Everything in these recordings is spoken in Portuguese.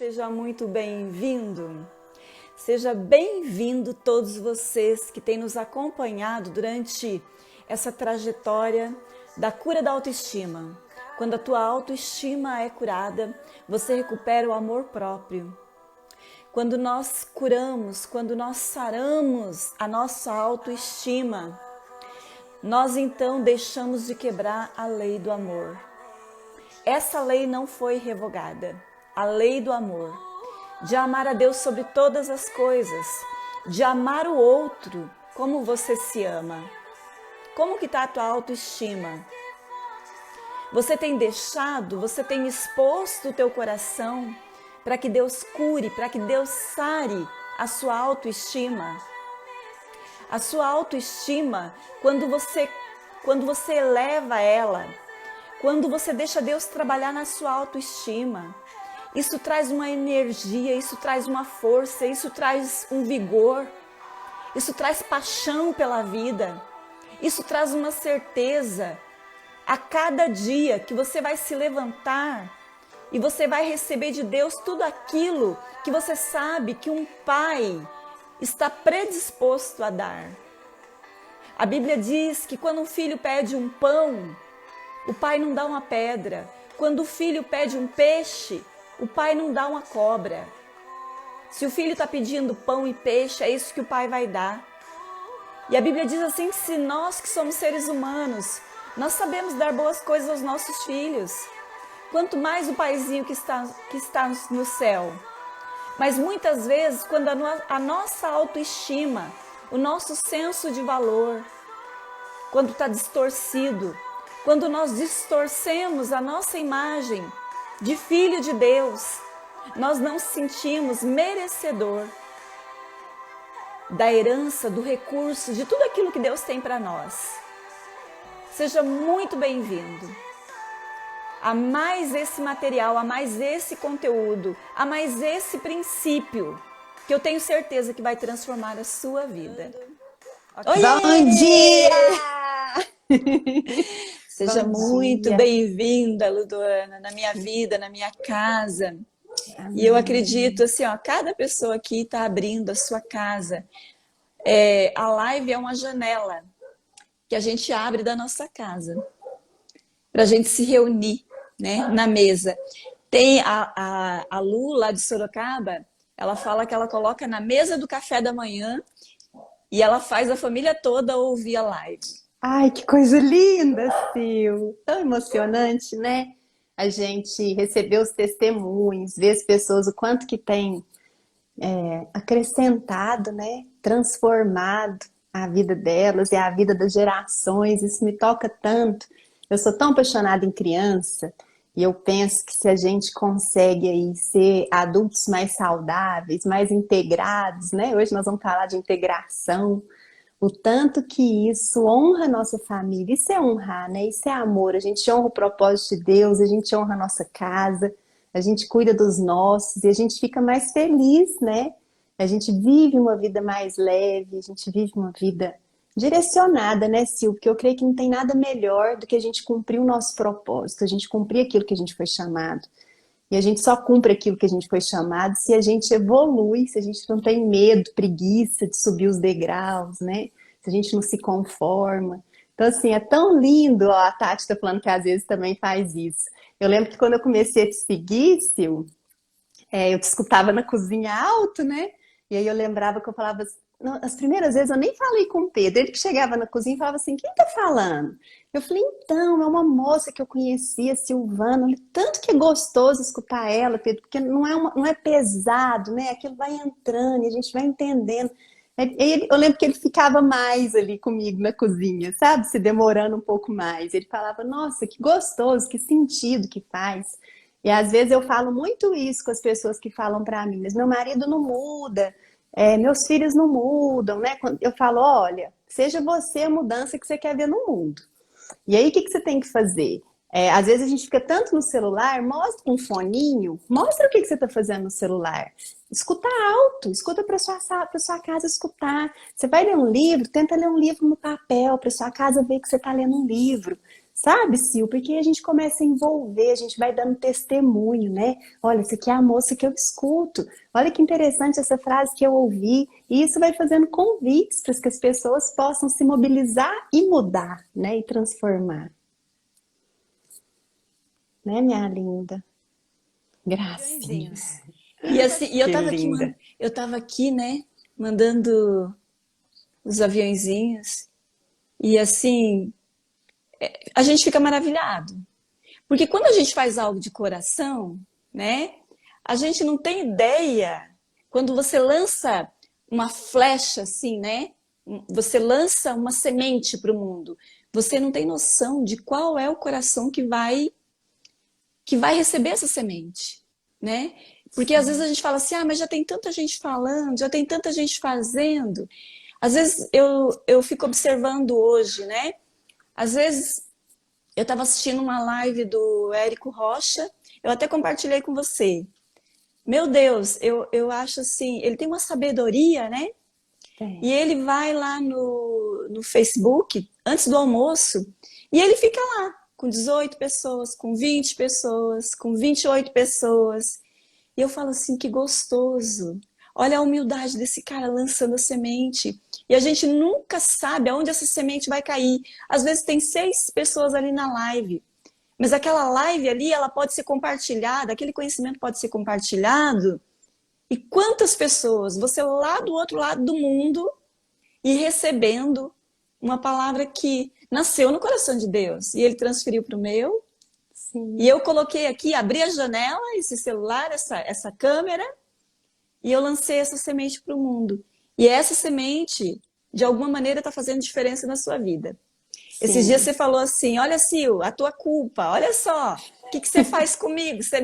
Seja muito bem-vindo. Seja bem-vindo todos vocês que têm nos acompanhado durante essa trajetória da cura da autoestima. Quando a tua autoestima é curada, você recupera o amor próprio. Quando nós curamos, quando nós saramos a nossa autoestima, nós então deixamos de quebrar a lei do amor. Essa lei não foi revogada, a lei do amor, de amar a Deus sobre todas as coisas, de amar o outro como você se ama. Como que está a tua autoestima? Você tem deixado, você tem exposto o teu coração para que Deus cure, para que Deus sare a sua autoestima? A sua autoestima, quando você eleva ela, quando você deixa Deus trabalhar na sua autoestima, isso traz uma energia, isso traz uma força, isso traz um vigor, isso traz paixão pela vida, isso traz uma certeza. A cada dia que você vai se levantar e você vai receber de Deus tudo aquilo que você sabe que um pai está predisposto a dar. A Bíblia diz que quando um filho pede um pão, o pai não dá uma pedra. Quando o filho pede um peixe, o pai não dá uma cobra. Se o filho está pedindo pão e peixe, é isso que o pai vai dar. E a Bíblia diz assim que se nós que somos seres humanos, nós sabemos dar boas coisas aos nossos filhos, quanto mais o paizinho que está no céu. Mas muitas vezes, quando a nossa autoestima, o nosso senso de valor, quando está distorcido, quando nós distorcemos a nossa imagem de filho de Deus, nós não se sentimos merecedor da herança, do recurso, de tudo aquilo que Deus tem para nós. Seja muito bem-vindo a mais esse material, a mais esse conteúdo, a mais esse princípio, que eu tenho certeza que vai transformar a sua vida. Oi! Bom dia! Seja muito bem-vinda, Ludoana, na minha vida, na minha casa. Amém. E eu acredito, assim, ó, cada pessoa aqui está abrindo a sua casa. A live é uma janela que a gente abre da nossa casa para a gente se reunir, né, na mesa. Tem a Lu, lá de Sorocaba, ela fala que ela coloca na mesa do café da manhã e ela faz a família toda ouvir a live. Ai, que coisa linda, Sil! Tão emocionante, né? A gente receber os testemunhos, ver as pessoas, o quanto que tem acrescentado, né? Transformado a vida delas e a vida das gerações. Isso me toca tanto. Eu sou tão apaixonada em criança e eu penso que se a gente consegue aí ser adultos mais saudáveis, mais integrados, né? Hoje nós vamos falar de integração. O tanto que isso honra a nossa família, isso é honrar, né? Isso é amor, a gente honra o propósito de Deus, a gente honra a nossa casa, a gente cuida dos nossos e a gente fica mais feliz, né? A gente vive uma vida mais leve, a gente vive uma vida direcionada, né, Sil? Porque eu creio que não tem nada melhor do que a gente cumprir o nosso propósito, a gente cumprir aquilo que a gente foi chamado. E a gente só cumpre aquilo que a gente foi chamado se a gente evolui, se a gente não tem medo, preguiça de subir os degraus, né? Se a gente não se conforma. Então, assim, é tão lindo, ó, a Tati tá falando que às vezes também faz isso. Eu lembro que quando eu comecei a te seguir, Sil, eu te escutava na cozinha alto, né? E aí eu lembrava que eu falava... As primeiras vezes eu nem falei com o Pedro, ele que chegava na cozinha e falava assim, quem tá falando? Eu falei, então, é uma moça que eu conhecia, a Silvana, tanto que é gostoso escutar ela, Pedro, porque não é pesado, né? Aquilo vai entrando e a gente vai entendendo. Eu lembro que ele ficava mais ali comigo na cozinha, sabe? Se demorando um pouco mais. Ele falava, nossa, que gostoso, que sentido que faz. E às vezes eu falo muito isso com as pessoas que falam pra mim, mas meu marido não muda, meus filhos não mudam, né? Eu falo, olha, seja você a mudança que você quer ver no mundo. E aí, o que você tem que fazer? Às vezes a gente fica tanto no celular, mostra um foninho, mostra o que você está fazendo no celular. Escuta alto, escuta para sua casa escutar. Você vai ler um livro, tenta ler um livro no papel, para sua casa ver que você está lendo um livro. Sabe, Sil? Porque a gente começa a envolver, a gente vai dando testemunho, né? Olha, essa aqui é a moça que eu escuto. Olha que interessante essa frase que eu ouvi. E isso vai fazendo convites para que as pessoas possam se mobilizar e mudar, né? E transformar. Né, minha linda? Gracinha. Milhõezinhos. E assim, e Que linda. eu tava aqui, né, mandando os aviõezinhos. E assim, a gente fica maravilhado. Porque quando a gente faz algo de coração, né, a gente não tem ideia. Quando você lança uma flecha assim, né, você lança uma semente para o mundo, você não tem noção de qual é o coração que vai receber essa semente, né? Porque às vezes a gente fala assim, ah, mas já tem tanta gente falando, já tem tanta gente fazendo. Às vezes eu fico observando hoje, né? Às vezes eu estava assistindo uma live do Érico Rocha, eu até compartilhei com você. Meu Deus, eu acho assim, ele tem uma sabedoria, né? E É. ele vai lá no Facebook, antes do almoço, e ele fica lá, com 18 pessoas, com 20 pessoas, com 28 pessoas. E eu falo assim, que gostoso. Olha a humildade desse cara lançando a semente. E a gente nunca sabe aonde essa semente vai cair. Às vezes tem 6 pessoas ali na live. Mas aquela live ali, ela pode ser compartilhada, aquele conhecimento pode ser compartilhado. E quantas pessoas, você lá do outro lado do mundo, e recebendo uma palavra que nasceu no coração de Deus. E ele transferiu para o meu. E Sim. eu coloquei aqui, abri a janela, esse celular, essa câmera, e eu lancei essa semente para o mundo. E essa semente, de alguma maneira, está fazendo diferença na sua vida. Esses dias Sim. você falou assim, olha, Sil, a tua culpa, olha só, o que você faz comigo? Você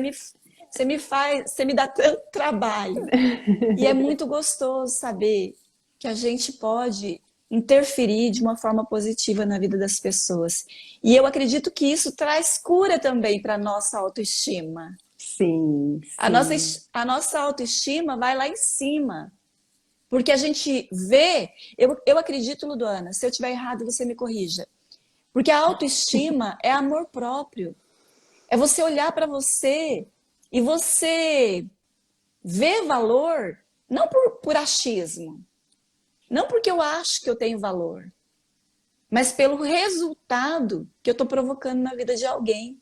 me dá tanto trabalho. E é muito gostoso saber que a gente pode interferir de uma forma positiva na vida das pessoas. E eu acredito que isso traz cura também para a nossa autoestima. Sim, A nossa, sim. a nossa autoestima vai lá em cima. Porque a gente vê, eu acredito, Ludoana, se eu estiver errado, você me corrija. Porque a autoestima é amor próprio. É você olhar para você e você ver valor, não por achismo, não porque eu acho que eu tenho valor, mas pelo resultado que eu estou provocando na vida de alguém.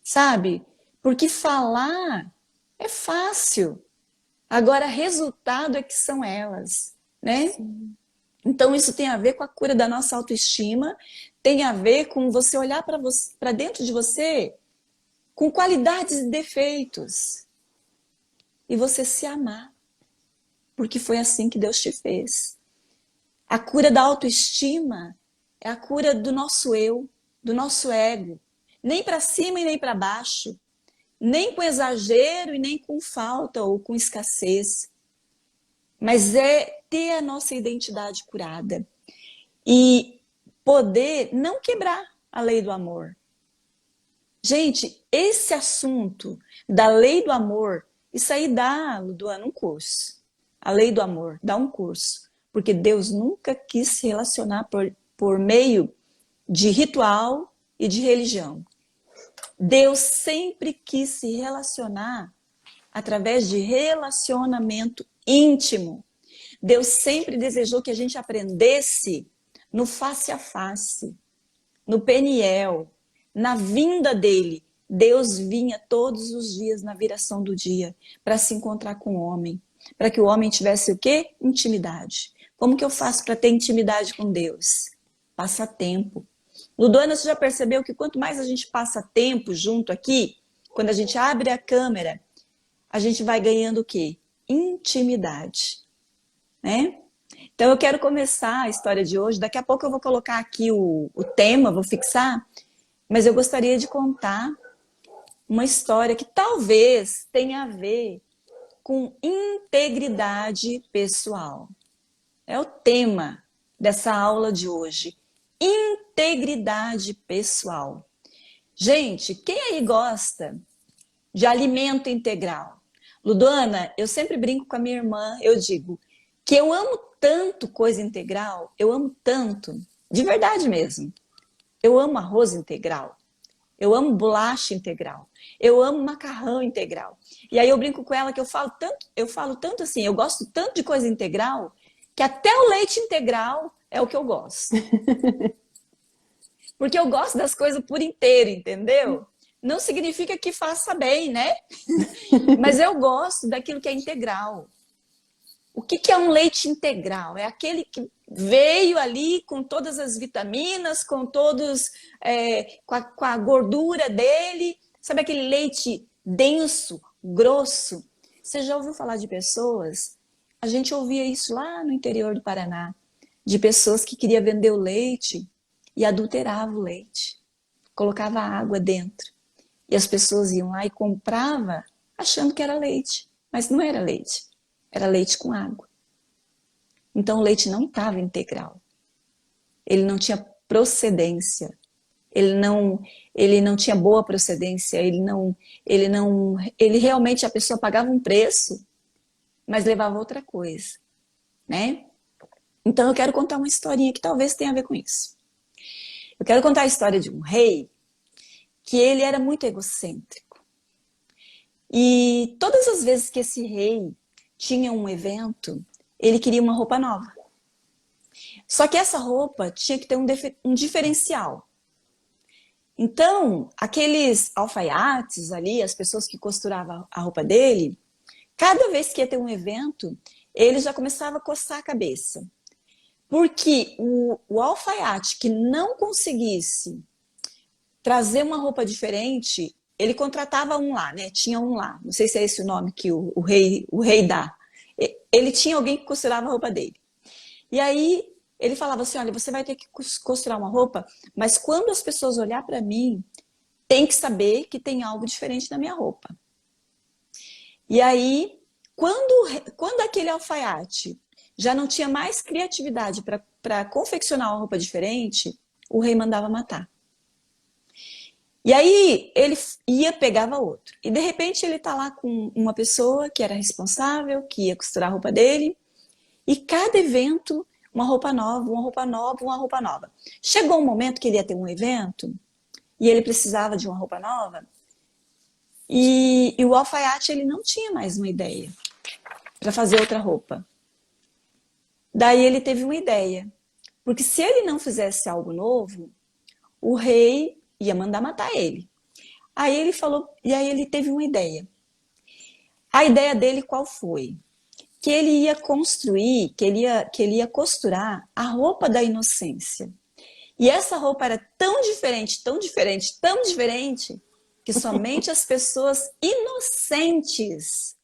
Sabe? Porque falar é fácil. Agora, resultado é que são elas, né? Sim. Então, isso tem a ver com a cura da nossa autoestima, tem a ver com você olhar para dentro de você com qualidades e defeitos e você se amar, porque foi assim que Deus te fez. A cura da autoestima é a cura do nosso eu, do nosso ego, nem para cima e nem para baixo, nem com exagero e nem com falta ou com escassez, mas é ter a nossa identidade curada e poder não quebrar a lei do amor. Gente, esse assunto da lei do amor, isso aí dá, Ludoana, um curso. A lei do amor, dá um curso. Porque Deus nunca quis se relacionar por meio de ritual e de religião. Deus sempre quis se relacionar através de relacionamento íntimo. Deus sempre desejou que a gente aprendesse no face a face, no Peniel, na vinda dele. Deus vinha todos os dias na viração do dia para se encontrar com o homem, para que o homem tivesse o quê? Intimidade. Como que eu faço para ter intimidade com Deus? Passa tempo. Ludona, você já percebeu que quanto mais a gente passa tempo junto aqui, quando a gente abre a câmera, a gente vai ganhando o quê? Intimidade, né? Então eu quero começar a história de hoje, daqui a pouco eu vou colocar aqui o tema, vou fixar, mas eu gostaria de contar uma história que talvez tenha a ver com integridade pessoal. É o tema dessa aula de hoje. Integridade pessoal. Gente, quem aí gosta de alimento integral? Ludana, eu sempre brinco com a minha irmã, eu digo que eu amo tanto coisa integral, eu amo tanto, de verdade mesmo. Eu amo arroz integral. Eu amo bolacha integral. Eu amo macarrão integral. E aí eu brinco com ela que eu falo tanto assim, eu gosto tanto de coisa integral, que até o leite integral é o que eu gosto. Porque eu gosto das coisas por inteiro, entendeu? Não significa que faça bem, né? Mas eu gosto daquilo que é integral. O que é um leite integral? É aquele que veio ali com todas as vitaminas, com todos, com a gordura dele. Sabe aquele leite denso, grosso? Você já ouviu falar de pessoas? A gente ouvia isso lá no interior do Paraná, de pessoas que queriam vender o leite e adulterava o leite, colocava água dentro. E as pessoas iam lá e compravam achando que era leite, mas não era leite. Era leite com água. Então o leite não estava integral. Ele não tinha procedência. Ele não tinha boa procedência. Ele realmente a pessoa pagava um preço, mas levava outra coisa, né? Então eu quero contar uma historinha que talvez tenha a ver com isso. Eu quero contar a história de um rei que ele era muito egocêntrico. E todas as vezes que esse rei tinha um evento, ele queria uma roupa nova. Só que essa roupa tinha que ter um diferencial. Então, aqueles alfaiates ali, as pessoas que costuravam a roupa dele, cada vez que ia ter um evento, ele já começava a coçar a cabeça. Porque o alfaiate que não conseguisse trazer uma roupa diferente, ele contratava um lá, né? Tinha um lá. Não sei se é esse o nome que o rei dá. Ele tinha alguém que costurava a roupa dele. E aí ele falava assim, olha, você vai ter que costurar uma roupa, mas quando as pessoas olhar para mim, tem que saber que tem algo diferente na minha roupa. E aí, quando aquele alfaiate já não tinha mais criatividade para confeccionar uma roupa diferente, o rei mandava matar. E aí ele ia, pegava outro. E de repente ele tá lá com uma pessoa que era responsável, que ia costurar a roupa dele. E cada evento, uma roupa nova, uma roupa nova, uma roupa nova. Chegou um momento que ele ia ter um evento e ele precisava de uma roupa nova. E o alfaiate ele não tinha mais uma ideia para fazer outra roupa. Daí ele teve uma ideia. Porque se ele não fizesse algo novo, o rei ia mandar matar ele. Aí ele falou, e aí ele teve uma ideia. A ideia dele qual foi? Que ele ia construir, que ele ia costurar a roupa da inocência. E essa roupa era tão diferente, tão diferente, tão diferente, que somente as pessoas inocentes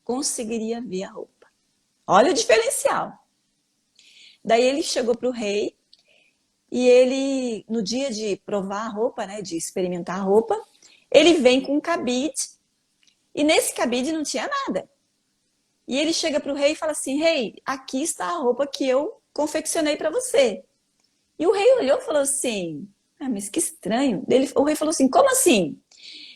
conseguiriam ver a roupa. Olha o diferencial. Daí ele chegou para o rei, e ele, no dia de provar a roupa, né, de experimentar a roupa, ele vem com um cabide, e nesse cabide não tinha nada. E ele chega para o rei e fala assim, rei, aqui está a roupa que eu confeccionei para você. E o rei olhou e falou assim, mas que estranho. O rei falou assim, como assim?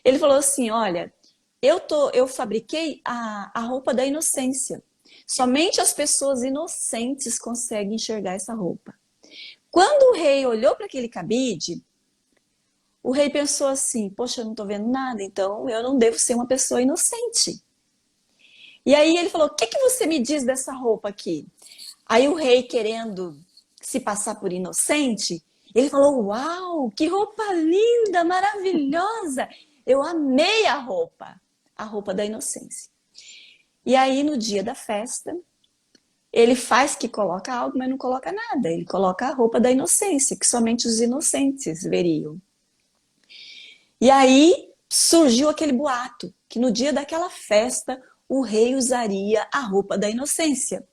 Ele falou assim, olha, eu fabriquei a roupa da inocência. Somente as pessoas inocentes conseguem enxergar essa roupa. Quando o rei olhou para aquele cabide, o rei pensou assim, poxa, eu não estou vendo nada, então eu não devo ser uma pessoa inocente. E aí ele falou, o que você me diz dessa roupa aqui? Aí o rei, querendo se passar por inocente, ele falou, uau, que roupa linda, maravilhosa. Eu amei a roupa da inocência. E aí no dia da festa, ele faz que coloca algo, mas não coloca nada. Ele coloca a roupa da inocência, que somente os inocentes veriam. E aí surgiu aquele boato, que no dia daquela festa, o rei usaria a roupa da inocência.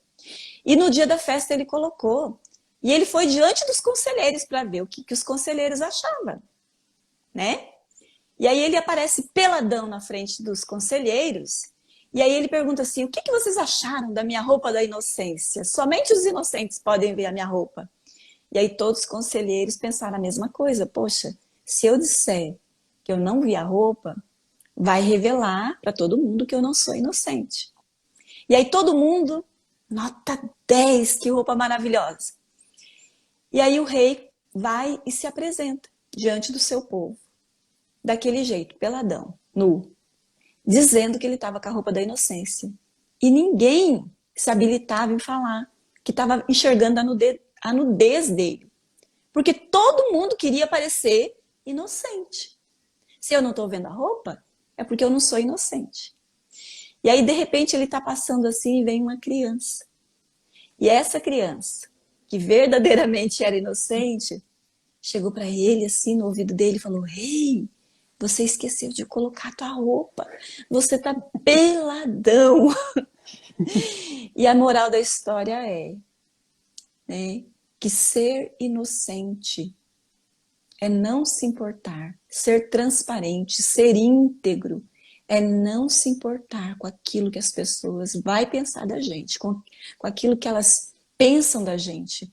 E no dia da festa ele colocou. E ele foi diante dos conselheiros para ver o que os conselheiros achavam, né? E aí ele aparece peladão na frente dos conselheiros. E aí ele pergunta assim, o que vocês acharam da minha roupa da inocência? Somente os inocentes podem ver a minha roupa. E aí todos os conselheiros pensaram a mesma coisa. Poxa, se eu disser que eu não vi a roupa, vai revelar para todo mundo que eu não sou inocente. E aí todo mundo, nota 10, que roupa maravilhosa. E aí o rei vai e se apresenta diante do seu povo, daquele jeito, peladão, nu, dizendo que ele estava com a roupa da inocência. E ninguém se habilitava em falar que estava enxergando a nudez dele. Porque todo mundo queria parecer inocente. Se eu não estou vendo a roupa, é porque eu não sou inocente. E aí, de repente, ele está passando assim e vem uma criança. E essa criança, que verdadeiramente era inocente, chegou para ele assim no ouvido dele e falou: "Ei, você esqueceu de colocar a tua roupa. Você tá peladão." E a moral da história é, né, que ser inocente é não se importar, ser transparente, ser íntegro, é não se importar com aquilo que as pessoas vão pensar da gente, com aquilo que elas pensam da gente.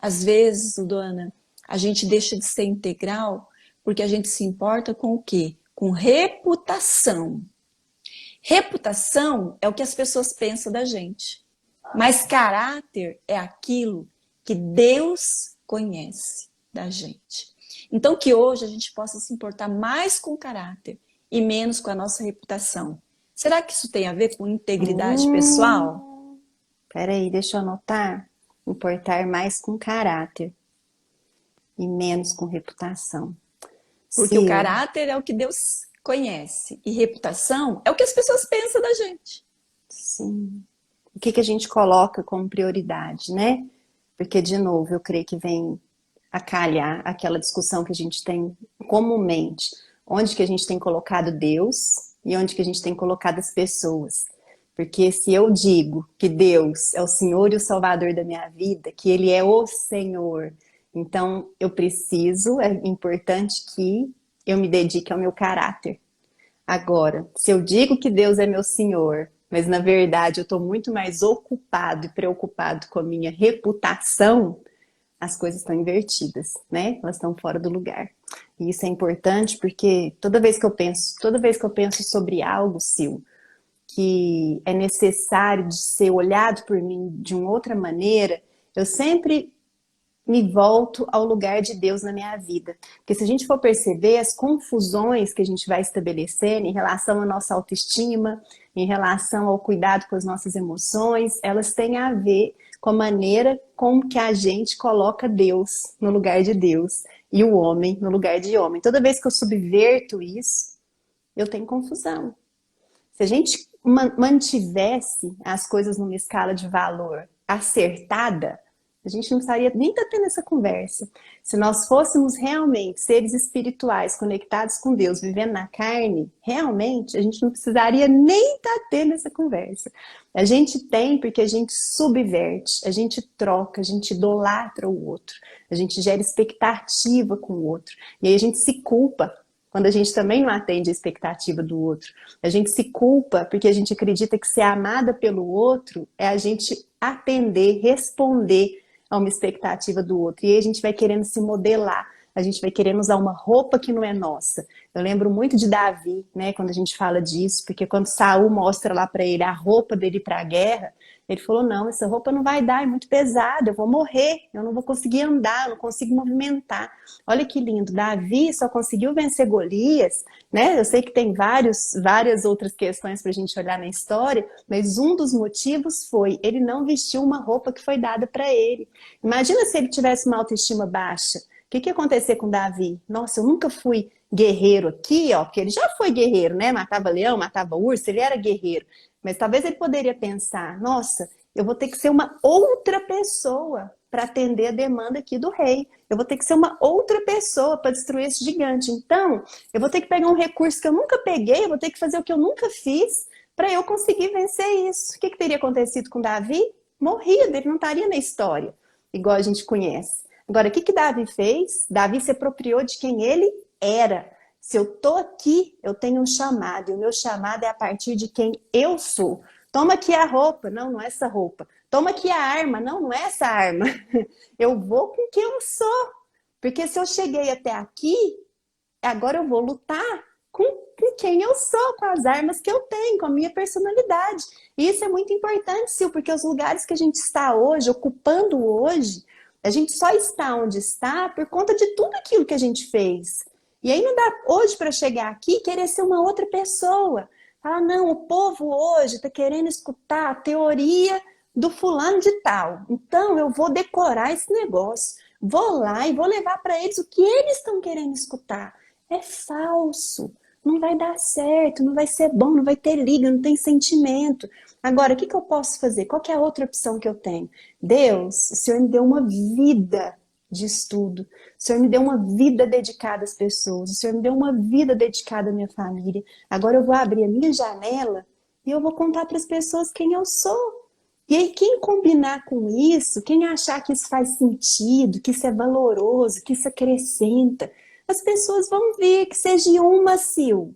Às vezes, Dona, a gente deixa de ser integral porque a gente se importa com o quê? Com reputação. Reputação é o que as pessoas pensam da gente. Mas caráter é aquilo que Deus conhece da gente. Então que hoje a gente possa se importar mais com o caráter e menos com a nossa reputação. Será que isso tem a ver com integridade pessoal? Peraí, deixa eu anotar. Importar mais com caráter e menos com reputação. Porque o caráter é o que Deus conhece e reputação é o que as pessoas pensam da gente. Sim. O que a gente coloca como prioridade, né? Porque, de novo, eu creio que vem a calhar aquela discussão que a gente tem comumente. Onde que a gente tem colocado Deus e onde que a gente tem colocado as pessoas. Porque se eu digo que Deus é o Senhor e o Salvador da minha vida, que Ele é o Senhor, então eu preciso, é importante que eu me dedique ao meu caráter. Agora, se eu digo que Deus é meu Senhor, mas na verdade eu estou muito mais ocupado e preocupado com a minha reputação, as coisas estão invertidas, né? Elas estão fora do lugar. E isso é importante porque toda vez que eu penso sobre algo, Sil, que é necessário de ser olhado por mim de uma outra maneira, eu sempre me volto ao lugar de Deus na minha vida. Porque se a gente for perceber as confusões que a gente vai estabelecendo em relação à nossa autoestima, em relação ao cuidado com as nossas emoções, elas têm a ver com a maneira como que a gente coloca Deus no lugar de Deus e o homem no lugar de homem. Toda vez que eu subverto isso, eu tenho confusão. Se a gente mantivesse as coisas numa escala de valor acertada, a gente não precisaria nem estar tendo essa conversa. Se nós fôssemos realmente seres espirituais, conectados com Deus, vivendo na carne, realmente, a gente não precisaria nem estar tendo essa conversa. A gente tem porque a gente subverte, a gente troca, a gente idolatra o outro, a gente gera expectativa com o outro. E aí a gente se culpa quando a gente também não atende a expectativa do outro. A gente se culpa porque a gente acredita que ser amada pelo outro é a gente atender, responder a uma expectativa do outro. E aí a gente vai querendo se modelar, a gente vai querendo usar uma roupa que não é nossa. Eu lembro muito de Davi, né, quando a gente fala disso, porque quando Saul mostra lá para ele a roupa dele para a guerra, ele falou: não, essa roupa não vai dar, é muito pesada, eu vou morrer, eu não vou conseguir andar, eu não consigo movimentar. Olha que lindo, Davi só conseguiu vencer Golias, né? Eu sei que tem várias outras questões para a gente olhar na história, mas um dos motivos foi, ele não vestiu uma roupa que foi dada para ele. Imagina se ele tivesse uma autoestima baixa. O que ia acontecer com Davi? Nossa, eu nunca fui guerreiro aqui, ó, porque ele já foi guerreiro, né? Matava leão, matava urso, ele era guerreiro. Mas talvez ele poderia pensar: nossa, eu vou ter que ser uma outra pessoa para atender a demanda aqui do rei. Eu vou ter que ser uma outra pessoa para destruir esse gigante. Então, eu vou ter que pegar um recurso que eu nunca peguei, eu vou ter que fazer o que eu nunca fiz para eu conseguir vencer isso. O que teria acontecido com Davi? Morrido, ele não estaria na história, igual a gente conhece. Agora, o que Davi fez? Davi se apropriou de quem ele era. Se eu tô aqui, eu tenho um chamado, e o meu chamado é a partir de quem eu sou. Toma aqui a roupa, não, não é essa roupa. Toma aqui a arma, não, não é essa arma. Eu vou com quem eu sou. Porque se eu cheguei até aqui, agora eu vou lutar com quem eu sou, com as armas que eu tenho, com a minha personalidade. E isso é muito importante, Sil, porque os lugares que a gente está hoje, ocupando hoje, A gente só está onde está por conta de tudo aquilo que a gente fez. E aí não dá hoje para chegar aqui e querer ser uma outra pessoa. Falar, não, o povo hoje está querendo escutar a teoria do fulano de tal. Então eu vou decorar esse negócio. Vou lá e vou levar para eles o que eles estão querendo escutar. É falso. Não vai dar certo, não vai ser bom, não vai ter liga, não tem sentimento. Agora, o que eu posso fazer? Qual que é a outra opção que eu tenho? Deus, o Senhor me deu uma vida de estudo. O Senhor me deu uma vida dedicada às pessoas. O Senhor me deu uma vida dedicada à minha família. Agora eu vou abrir a minha janela e eu vou contar para as pessoas quem eu sou. E aí, quem combinar com isso, quem achar que isso faz sentido, que isso é valoroso, que isso acrescenta, as pessoas vão ver que seja uma, Sil.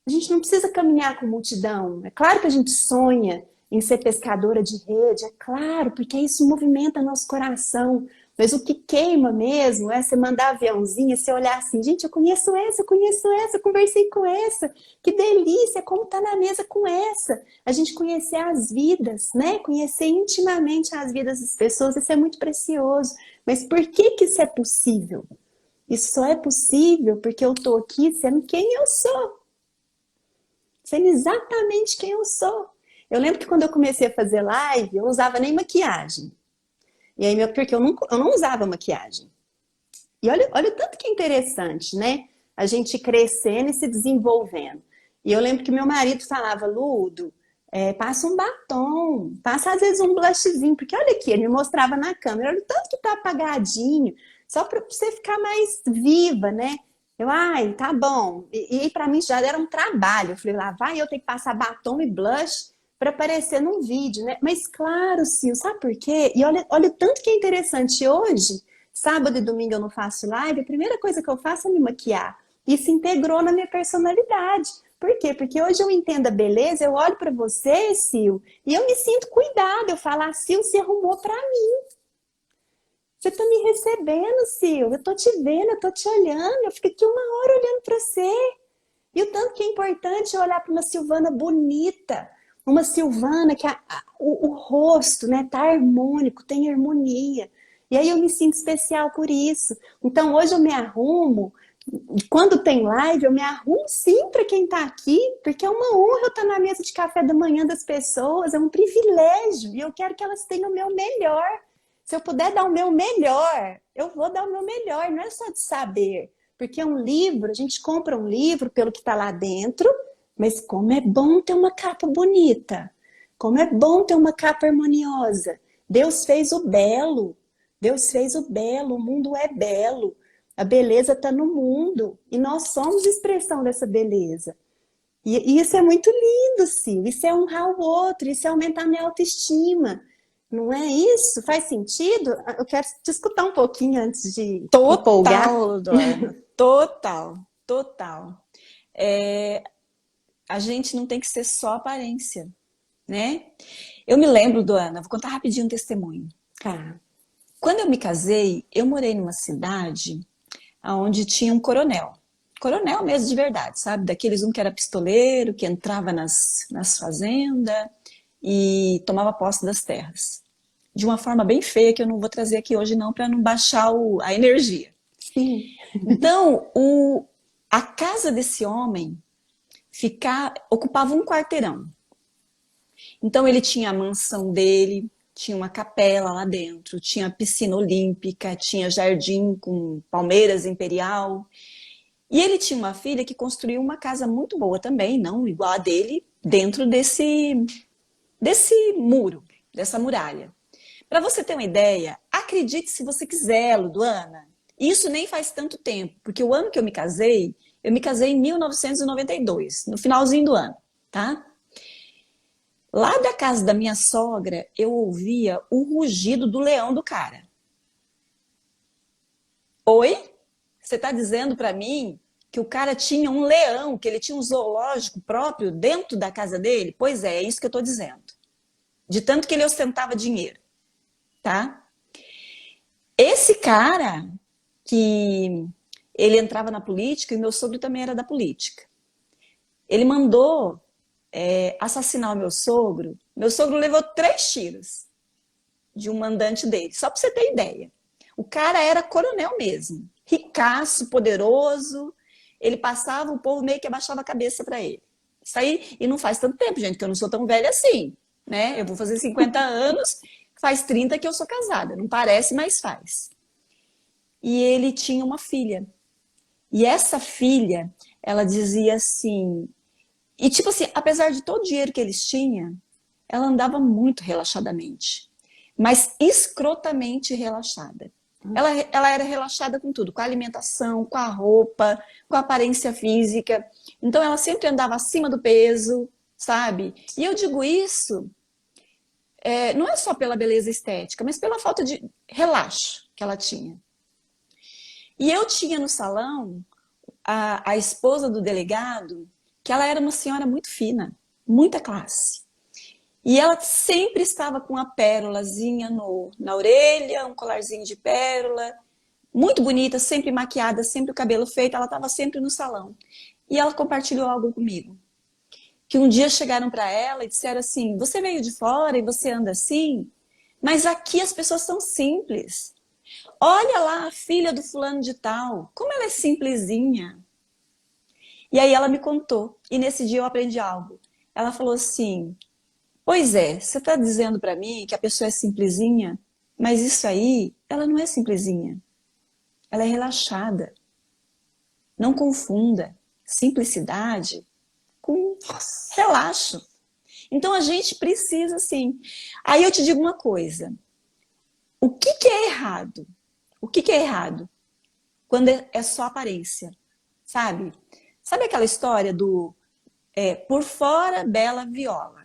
A gente não precisa caminhar com multidão. É claro que a gente sonha em ser pescadora de rede, é claro, porque isso movimenta nosso coração. Mas o que queima mesmo é você mandar aviãozinho, você olhar assim, gente, eu conheço essa, eu conversei com essa, que delícia, como tá na mesa com essa. A gente conhecer as vidas, né? Conhecer intimamente as vidas das pessoas, isso é muito precioso. Mas por que que isso é possível? Isso só é possível porque eu tô aqui sendo quem eu sou. Sendo exatamente quem eu sou. Eu lembro que quando eu comecei a fazer live, eu não usava nem maquiagem. E aí, porque eu não usava maquiagem. E olha o tanto que é interessante, né? A gente crescendo e se desenvolvendo. E eu lembro que meu marido falava, Ludo, passa um batom, passa às vezes um blushzinho, porque olha aqui, ele me mostrava na câmera, olha o tanto que tá apagadinho, só para você ficar mais viva, né? Ai, tá bom. E para mim já era um trabalho. Eu falei, lá vai eu ter que passar batom e blush para aparecer num vídeo, né? Mas claro, Sil, sabe por quê? E olha o tanto que é interessante. Hoje, sábado e domingo eu não faço live, a primeira coisa que eu faço é me maquiar. Isso integrou na minha personalidade. Por quê? Porque hoje eu entendo a beleza, eu olho para você, Sil, e eu me sinto cuidada. Eu falo, Sil se arrumou para mim. Você tá me recebendo, Sil. Eu tô te vendo, eu tô te olhando. Eu fico aqui uma hora olhando para você. E o tanto que é importante olhar para uma Silvana bonita. Uma Silvana que o rosto, né, tá harmônico, tem harmonia. E aí eu me sinto especial por isso. Então hoje eu me arrumo. Quando tem live, eu me arrumo sim para quem tá aqui, porque é uma honra eu estar na mesa de café da manhã das pessoas, é um privilégio. E eu quero que elas tenham o meu melhor. Se eu puder dar o meu melhor, eu vou dar o meu melhor, não é só de saber. Porque um livro, a gente compra um livro pelo que está lá dentro, mas como é bom ter uma capa bonita. Como é bom ter uma capa harmoniosa. Deus fez o belo. Deus fez o belo, o mundo é belo. A beleza está no mundo e nós somos expressão dessa beleza. E isso é muito lindo, Sil. Isso é honrar o outro, isso é aumentar a minha autoestima. Não é isso? Faz sentido? Eu quero te escutar um pouquinho antes de empolgar. Total, Dona. Total, total. A gente não tem que ser só aparência, né? Eu me lembro, Dona, vou contar rapidinho um testemunho. Tá. Quando eu me casei, eu morei numa cidade onde tinha um coronel. Coronel mesmo de verdade, sabe? Daqueles que era pistoleiro, que entrava nas fazendas e tomava posse das terras. De uma forma bem feia, que eu não vou trazer aqui hoje não, para não baixar a energia. Sim. Então, a casa desse homem ocupava um quarteirão. Então, ele tinha a mansão dele, tinha uma capela lá dentro, tinha piscina olímpica, tinha jardim com palmeiras imperial. E ele tinha uma filha que construiu uma casa muito boa também, não igual a dele, dentro desse muro, dessa muralha. Para você ter uma ideia, acredite se você quiser, Luduana, isso nem faz tanto tempo, porque o ano que eu me casei em 1992, no finalzinho do ano, tá? Lá da casa da minha sogra, eu ouvia o rugido do leão do cara. Oi? Você está dizendo para mim que o cara tinha um leão, que ele tinha um zoológico próprio dentro da casa dele? Pois é isso que eu estou dizendo. De tanto que ele ostentava dinheiro, tá? Esse cara, que ele entrava na política, e meu sogro também era da política. Ele mandou assassinar o meu sogro. Meu sogro levou 3 tiros de um mandante dele, só para você ter ideia. O cara era coronel mesmo, ricaço, poderoso. Ele passava, o povo meio que abaixava a cabeça para ele. Isso aí, e não faz tanto tempo, gente, que eu não sou tão velha assim, né? Eu vou fazer 50 anos, faz 30 que eu sou casada. Não parece, mas faz. E ele tinha uma filha. E essa filha, ela dizia assim... E tipo assim, apesar de todo o dinheiro que eles tinham, ela andava muito relaxadamente. Mas escrotamente relaxada. Ela era relaxada com tudo, com a alimentação, com a roupa, com a aparência física. Então ela sempre andava acima do peso, sabe? E eu digo isso, não é só pela beleza estética, mas pela falta de relaxo que ela tinha. E eu tinha no salão a esposa do delegado, que ela era uma senhora muito fina, muita classe. E ela sempre estava com uma pérolazinha na orelha, um colarzinho de pérola, muito bonita, sempre maquiada, sempre o cabelo feito, ela estava sempre no salão. E ela compartilhou algo comigo. Que um dia chegaram para ela e disseram assim, você veio de fora e você anda assim? Mas aqui as pessoas são simples. Olha lá a filha do fulano de tal, como ela é simplesinha. E aí ela me contou, e nesse dia eu aprendi algo. Ela falou assim, pois é, você está dizendo para mim que a pessoa é simplesinha, mas isso aí, ela não é simplesinha. Ela é relaxada. Não confunda simplicidade com relaxo. Então a gente precisa, sim. Aí eu te digo uma coisa. O que que é errado? O que que é errado? Quando é só aparência, sabe? Sabe aquela história do por fora, bela viola,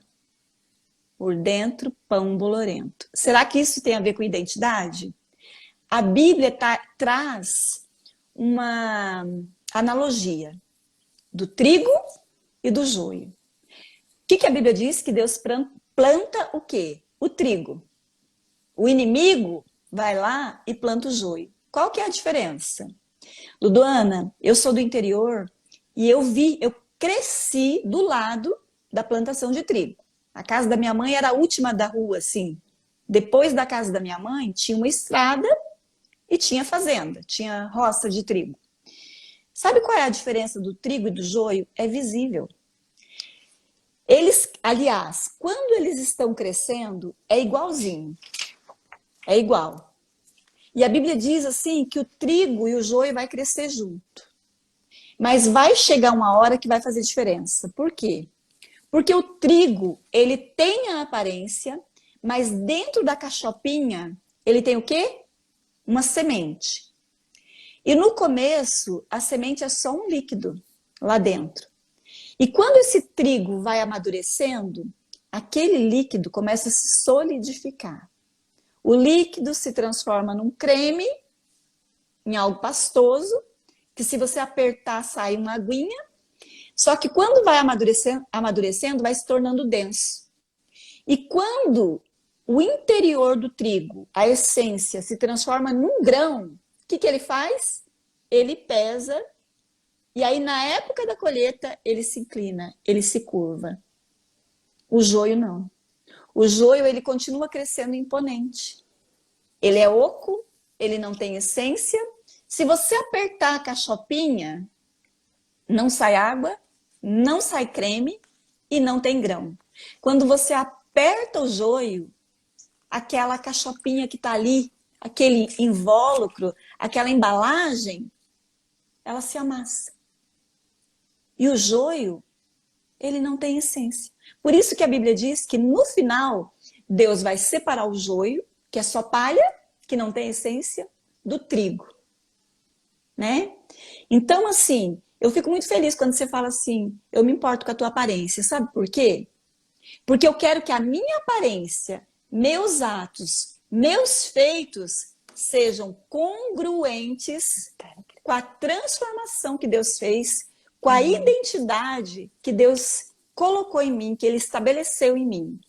por dentro, pão bolorento. Será que isso tem a ver com identidade? A Bíblia traz uma analogia do trigo e do joio. O que a Bíblia diz? Que Deus planta o quê? O trigo. O inimigo vai lá e planta o joio. Qual que é a diferença? Ludoana, eu sou do interior e eu cresci do lado da plantação de trigo. A casa da minha mãe era a última da rua, assim. Depois da casa da minha mãe, tinha uma estrada e tinha fazenda, tinha roça de trigo. Sabe qual é a diferença do trigo e do joio? É visível. Eles, aliás, quando eles estão crescendo, é igualzinho. É igual. E a Bíblia diz assim que o trigo e o joio vai crescer junto. Mas vai chegar uma hora que vai fazer diferença. Por quê? Porque o trigo, ele tem a aparência, mas dentro da cachopinha, ele tem o quê? Uma semente. E no começo, a semente é só um líquido lá dentro. E quando esse trigo vai amadurecendo, aquele líquido começa a se solidificar. O líquido se transforma num creme, em algo pastoso, que se você apertar sai uma aguinha, só que quando vai amadurecendo, vai se tornando denso. E quando o interior do trigo, a essência, se transforma num grão, o que ele faz? Ele pesa, e aí na época da colheita ele se inclina, ele se curva. O joio não. O joio ele continua crescendo imponente. Ele é oco, ele não tem essência. Se você apertar a cachopinha, não sai água, não sai creme e não tem grão. Quando você aperta o joio, aquela cachopinha que está ali, aquele invólucro, aquela embalagem, ela se amassa. E o joio, ele não tem essência. Por isso que a Bíblia diz que no final, Deus vai separar o joio, que é só palha, que não tem essência, do trigo. Né? Então, assim, eu fico muito feliz quando você fala assim, eu me importo com a tua aparência. Sabe por quê? Porque eu quero que a minha aparência, meus atos, meus feitos sejam congruentes com a transformação que Deus fez, com a identidade que Deus colocou em mim, que Ele estabeleceu em mim.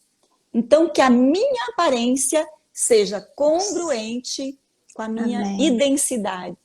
Então, que a minha aparência seja congruente com a minha identidade,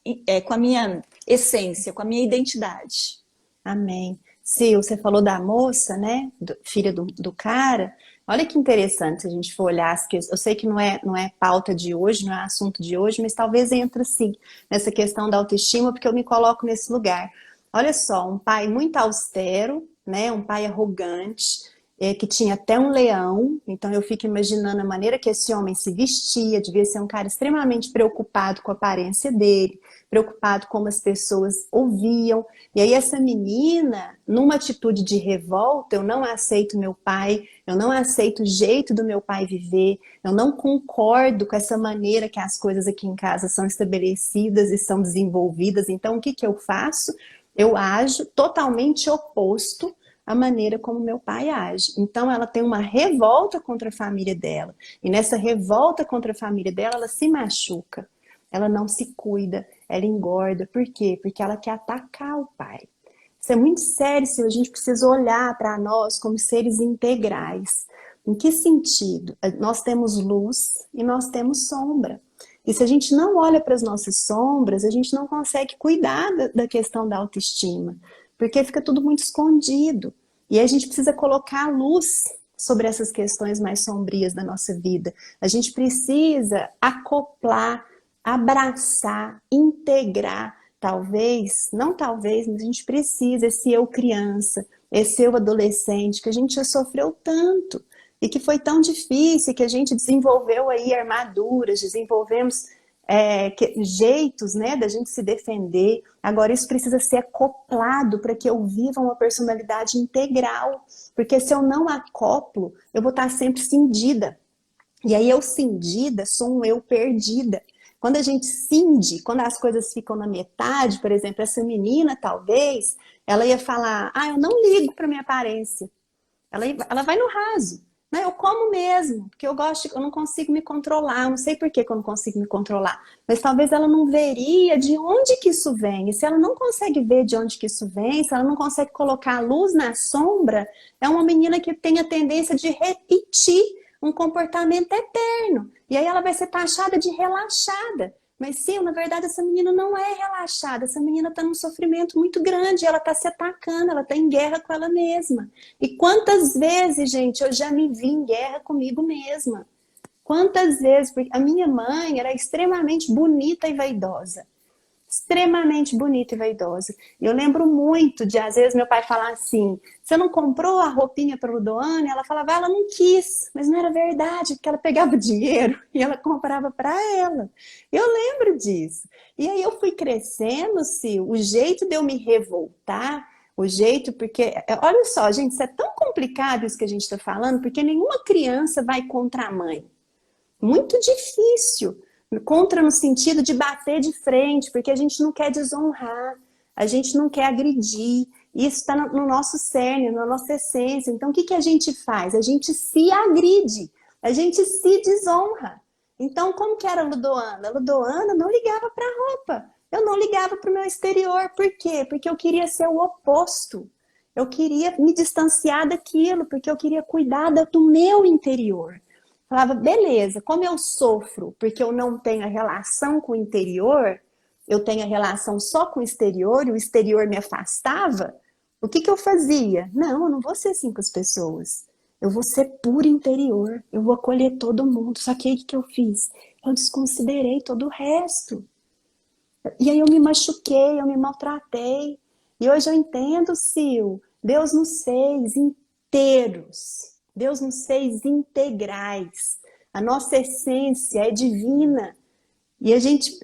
com a minha essência, com a minha identidade. Amém. Sil, você falou da moça, né? Filha do cara. Olha que interessante se a gente for olhar as questões. Eu sei que não é pauta de hoje, não é assunto de hoje, mas talvez entre sim nessa questão da autoestima, porque eu me coloco nesse lugar. Olha só, um pai muito austero, né? Um pai arrogante, que tinha até um leão. Então eu fico imaginando a maneira que esse homem se vestia, devia ser um cara extremamente preocupado com a aparência dele, preocupado com como as pessoas ouviam. E aí essa menina, numa atitude de revolta, eu não aceito meu pai, eu não aceito o jeito do meu pai viver, eu não concordo com essa maneira que as coisas aqui em casa são estabelecidas e são desenvolvidas. Então o que que eu faço? Eu ajo totalmente oposto à maneira como meu pai age. Então ela tem uma revolta contra a família dela. E nessa revolta contra a família dela, ela se machuca. Ela não se cuida, ela engorda. Por quê? Porque ela quer atacar o pai. Isso é muito sério, se a gente precisa olhar para nós como seres integrais. Em que sentido? Nós temos luz e nós temos sombra. E se a gente não olha para as nossas sombras, a gente não consegue cuidar da questão da autoestima, porque fica tudo muito escondido. E aí a gente precisa colocar a luz sobre essas questões mais sombrias da nossa vida. A gente precisa acoplar, abraçar, integrar, talvez, não talvez, mas a gente precisa, esse eu criança, esse eu adolescente, que a gente já sofreu tanto, e que foi tão difícil, que a gente desenvolveu aí armaduras, desenvolvemos jeitos, né, da gente se defender. Agora isso precisa ser acoplado para que eu viva uma personalidade integral, porque se eu não acoplo, eu vou estar sempre cindida. E aí eu cindida sou um eu perdida. Quando a gente cinge, quando as coisas ficam na metade, por exemplo, essa menina talvez, ela ia falar, eu não ligo para minha aparência. Ela vai no raso. Não, eu como mesmo, porque eu não consigo me controlar, eu não sei por que eu não consigo me controlar. Mas talvez ela não veria de onde que isso vem. E se ela não consegue ver de onde que isso vem, se ela não consegue colocar a luz na sombra, é uma menina que tem a tendência de repetir um comportamento eterno. E aí ela vai ser taxada de relaxada. Mas sim, na verdade, essa menina não é relaxada. Essa menina está num sofrimento muito grande. Ela está se atacando, ela está em guerra com ela mesma. E quantas vezes, gente, eu já me vi em guerra comigo mesma? Quantas vezes? Porque a minha mãe era extremamente bonita e vaidosa. Extremamente bonita e vaidosa. E eu lembro muito de, às vezes, meu pai falar assim, você não comprou a roupinha para o Ludoane? Ela falava, ela não quis. Mas não era verdade, porque ela pegava o dinheiro e ela comprava para ela. Eu lembro disso. E aí eu fui crescendo, se o jeito de eu me revoltar, o jeito, porque, olha só, gente, isso é tão complicado isso que a gente está falando, porque nenhuma criança vai contra a mãe. Muito difícil. Contra no sentido de bater de frente, porque a gente não quer desonrar, a gente não quer agredir. Isso está no nosso cerne, na nossa essência. Então, o que que a gente faz? A gente se agride, a gente se desonra. Então, como que era a Ludoana? A Ludoana não ligava para a roupa, eu não ligava para o meu exterior. Por quê? Porque eu queria ser o oposto. Eu queria me distanciar daquilo, porque eu queria cuidar do meu interior. Falava, beleza, como eu sofro porque eu não tenho a relação com o interior, eu tenho a relação só com o exterior e o exterior me afastava, o que que eu fazia? Não, eu não vou ser assim com as pessoas. Eu vou ser puro interior, eu vou acolher todo mundo. Só que aí o que que eu fiz? Eu desconsiderei todo o resto. E aí eu me machuquei, eu me maltratei. E hoje eu entendo, Sil, Deus nos fez inteiros. Deus nos fez integrais. A nossa essência é divina. E a gente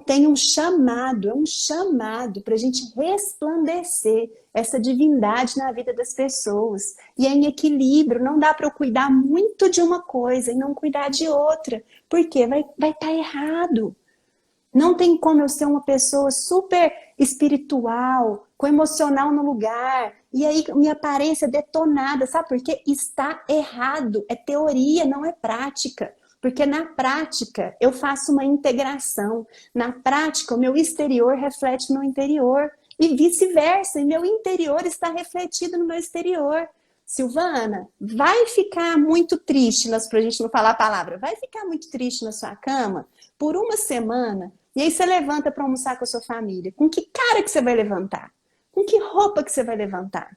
tem um chamado, é um chamado para a gente resplandecer essa divindade na vida das pessoas. E é em equilíbrio, não dá para eu cuidar muito de uma coisa e não cuidar de outra. Por quê? Vai estar errado. Não tem como eu ser uma pessoa super espiritual, com emocional no lugar, e aí minha aparência detonada, sabe por quê? Está errado, é teoria, não é prática. Porque na prática eu faço uma integração. Na prática o meu exterior reflete no meu interior. E vice-versa, e meu interior está refletido no meu exterior. Silvana, vai ficar muito triste, pra gente não falar a palavra, vai ficar muito triste na sua cama por uma semana, e aí você levanta para almoçar com a sua família. Com que cara que você vai levantar? Com que roupa que você vai levantar?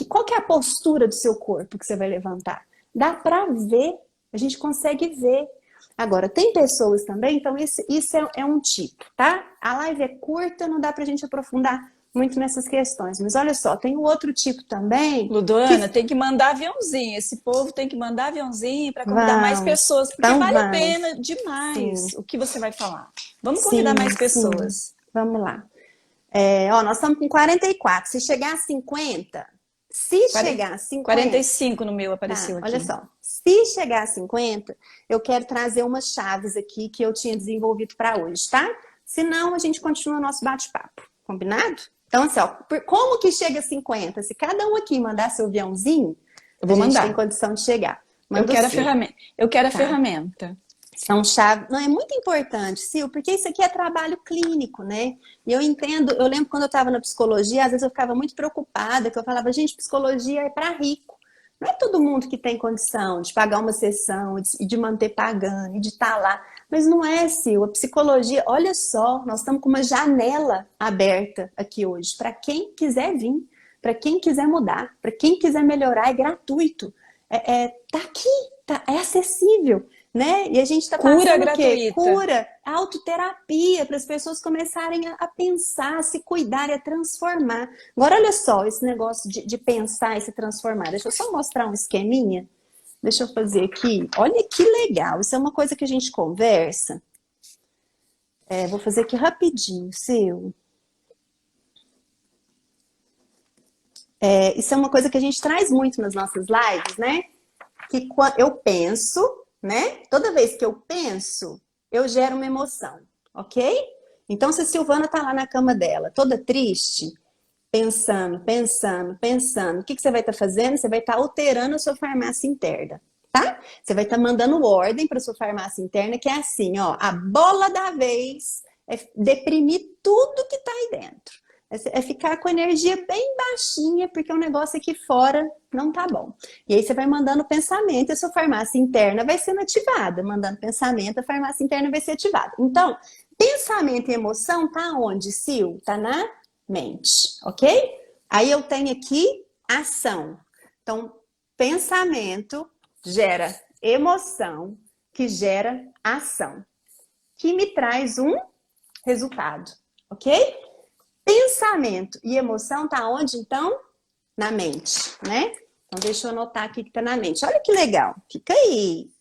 Qual que é a postura do seu corpo que você vai levantar? Dá para ver, a gente consegue ver. Agora, tem pessoas também, então isso é um tipo, tá? A live é curta, não dá pra gente aprofundar muito nessas questões. Mas olha só, tem um outro tipo também Ludoana, que tem que mandar aviãozinho. Esse povo tem que mandar aviãozinho para convidar mais vamos, pessoas, porque então vale a vamos. pena demais Sim, o que você vai falar. Vamos convidar sim, mais sim. pessoas. Vamos lá. Ó, nós estamos com 44. Se chegar a 50, se 40 chegar a 50, 45 no meu tá, apareceu olha aqui. só. Se chegar a 50, eu quero trazer umas chaves aqui que eu tinha desenvolvido para hoje, tá? Senão, a gente continua o nosso bate-papo. Combinado? Então, assim, ó, como que chega a 50? Se cada um aqui mandar seu aviãozinho, Eu a vou gente tem mandar. condição de chegar. Eu Manda o quero a seu. ferramenta. Eu quero a Tá. ferramenta. São chaves. Não, é muito importante, Sil, porque isso aqui é trabalho clínico, né? E eu entendo, eu lembro quando eu estava na psicologia, às vezes eu ficava muito preocupada, que eu falava, gente, psicologia é para rico. Não é todo mundo que tem condição de pagar uma sessão e de manter pagando e de estar lá. Mas não é, Sil. A psicologia, olha só, nós estamos com uma janela aberta aqui hoje para quem quiser vir, para quem quiser mudar, para quem quiser melhorar, é gratuito. Tá aqui, é acessível. Né? E a gente está Cura passando o quê? gratuita. Cura, autoterapia, para as pessoas começarem a pensar, a se cuidar e a transformar. Agora, olha só, esse negócio de pensar e se transformar. Deixa eu só mostrar um esqueminha. Deixa eu fazer aqui. Olha que legal. Isso é uma coisa que a gente conversa. Vou fazer aqui rapidinho, seu. Isso é uma coisa que a gente traz muito nas nossas lives, né? Que quando eu penso, né? Toda vez que eu penso, eu gero uma emoção, ok? Então, se a Silvana tá lá na cama dela, toda triste, pensando, pensando, pensando, o que você vai estar fazendo? Você vai estar alterando a sua farmácia interna, tá? Você vai estar mandando ordem para sua farmácia interna, que é assim, ó, a bola da vez é deprimir tudo que tá aí dentro. É ficar com a energia bem baixinha, porque o negócio aqui fora não tá bom. E aí você vai mandando pensamento e a sua farmácia interna vai sendo ativada. Mandando pensamento, a farmácia interna vai ser ativada. Então, pensamento e emoção tá onde, Sil? Tá na mente, ok? Aí eu tenho aqui ação. Então, pensamento gera emoção, que gera ação, que me traz um resultado, ok? Pensamento e emoção tá onde, então? Na mente, né? Então, deixa eu anotar aqui que tá na mente. Olha que legal. Fica aí.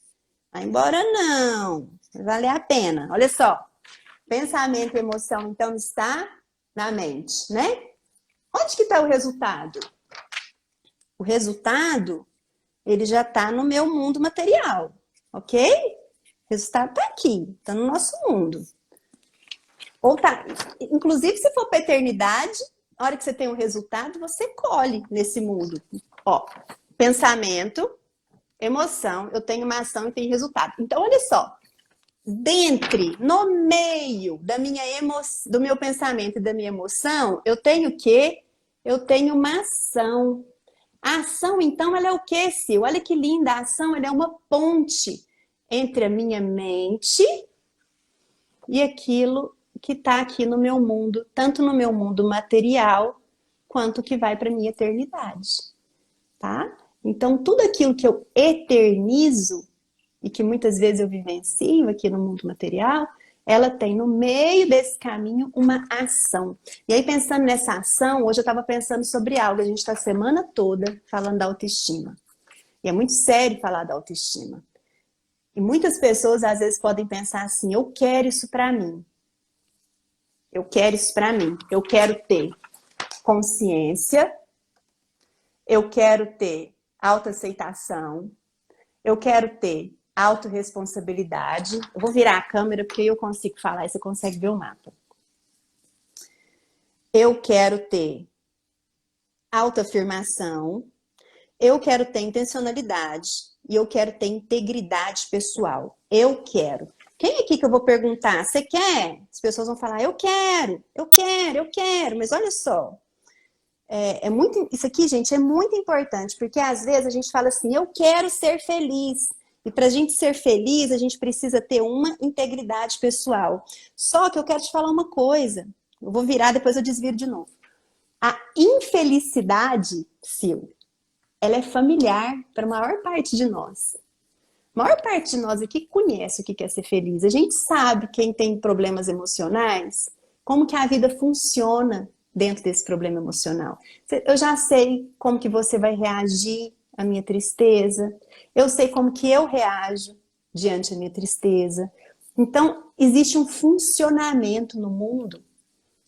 Vai embora não. Vai valer a pena. Olha só. Pensamento e emoção, então, está na mente, né? Onde que tá o resultado? O resultado, ele já tá no meu mundo material, ok? O resultado tá aqui, tá no nosso mundo. Ou tá, inclusive se for para eternidade, na hora que você tem um resultado, você colhe nesse mundo. Ó, pensamento, emoção, eu tenho uma ação e tenho resultado. Então, olha só, no meio do meu pensamento e da minha emoção, eu tenho o quê? Eu tenho uma ação. A ação, então, ela é o quê, Sil? Olha que linda, a ação ela é uma ponte entre a minha mente e aquilo que está aqui no meu mundo, tanto no meu mundo material, quanto que vai para a minha eternidade, tá? Então, tudo aquilo que eu eternizo, e que muitas vezes eu vivencio aqui no mundo material, ela tem no meio desse caminho uma ação. E aí, pensando nessa ação, hoje eu estava pensando sobre algo, a gente está a semana toda falando da autoestima. E é muito sério falar da autoestima. E muitas pessoas às vezes podem pensar assim, eu quero isso para mim. Eu quero isso para mim. Eu quero ter consciência, eu quero ter autoaceitação, eu quero ter autorresponsabilidade. Eu vou virar a câmera porque eu consigo falar e você consegue ver o mapa. Eu quero ter autoafirmação, eu quero ter intencionalidade e eu quero ter integridade pessoal. Eu quero. Quem aqui que eu vou perguntar, você quer? As pessoas vão falar, eu quero, eu quero, eu quero. Mas olha só, isso aqui, gente, é muito importante, porque às vezes a gente fala assim, eu quero ser feliz. E para a gente ser feliz, a gente precisa ter uma integridade pessoal. Só que eu quero te falar uma coisa, eu vou virar, depois eu desviro de novo. A infelicidade, Sil, ela é familiar para a maior parte de nós. A maior parte de nós aqui conhece o que é ser feliz. A gente sabe, quem tem problemas emocionais, como que a vida funciona dentro desse problema emocional. Eu já sei como que você vai reagir à minha tristeza. Eu sei como que eu reajo diante da minha tristeza. Então, existe um funcionamento no mundo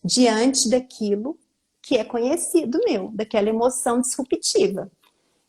diante daquilo que é conhecido meu, daquela emoção disruptiva.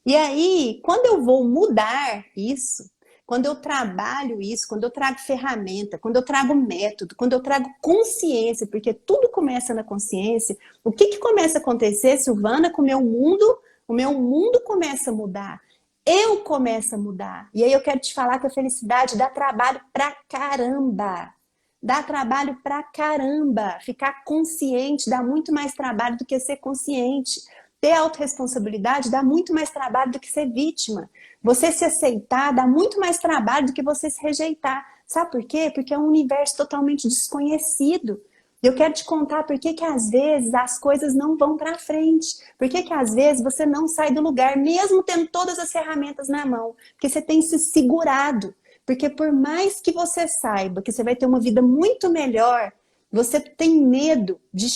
E aí, quando eu vou mudar isso, quando eu trabalho isso, quando eu trago ferramenta, quando eu trago método, quando eu trago consciência, porque tudo começa na consciência, o que começa a acontecer, Silvana, com o meu mundo começa a mudar. Eu começo a mudar. E aí eu quero te falar que a felicidade dá trabalho pra caramba. Dá trabalho pra caramba. Ficar consciente dá muito mais trabalho do que ser consciente. Ter autorresponsabilidade dá muito mais trabalho do que ser vítima. Você se aceitar dá muito mais trabalho do que você se rejeitar. Sabe por quê? Porque é um universo totalmente desconhecido. Eu quero te contar por que às vezes as coisas não vão para frente. Por que às vezes você não sai do lugar, mesmo tendo todas as ferramentas na mão. Porque você tem se segurado. Porque por mais que você saiba que você vai ter uma vida muito melhor, você tem medo de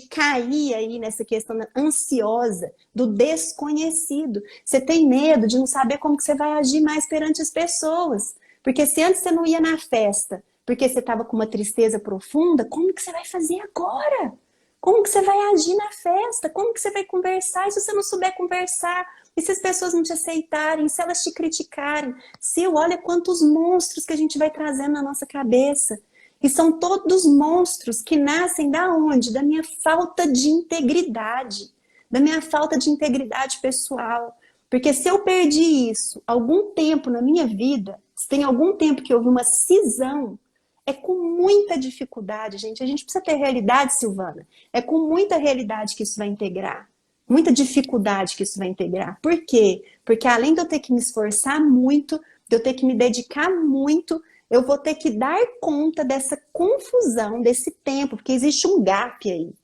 cair aí nessa questão ansiosa, do desconhecido. Você tem medo de não saber como que você vai agir mais perante as pessoas. Porque se antes você não ia na festa, porque você estava com uma tristeza profunda, como que você vai fazer agora? Como que você vai agir na festa? Como que você vai conversar? E se você não souber conversar? E se as pessoas não te aceitarem? Se elas te criticarem? Sil, olha quantos monstros que a gente vai trazendo na nossa cabeça. E são todos monstros que nascem da onde? Da minha falta de integridade. Da minha falta de integridade pessoal. Porque se eu perdi isso algum tempo na minha vida, se tem algum tempo que houve uma cisão, é com muita dificuldade, gente. A gente precisa ter realidade, Silvana. É com muita realidade que isso vai integrar. Muita dificuldade que isso vai integrar. Por quê? Porque além de eu ter que me esforçar muito, de eu ter que me dedicar muito, eu vou ter que dar conta dessa confusão, desse tempo, porque existe um gap aí.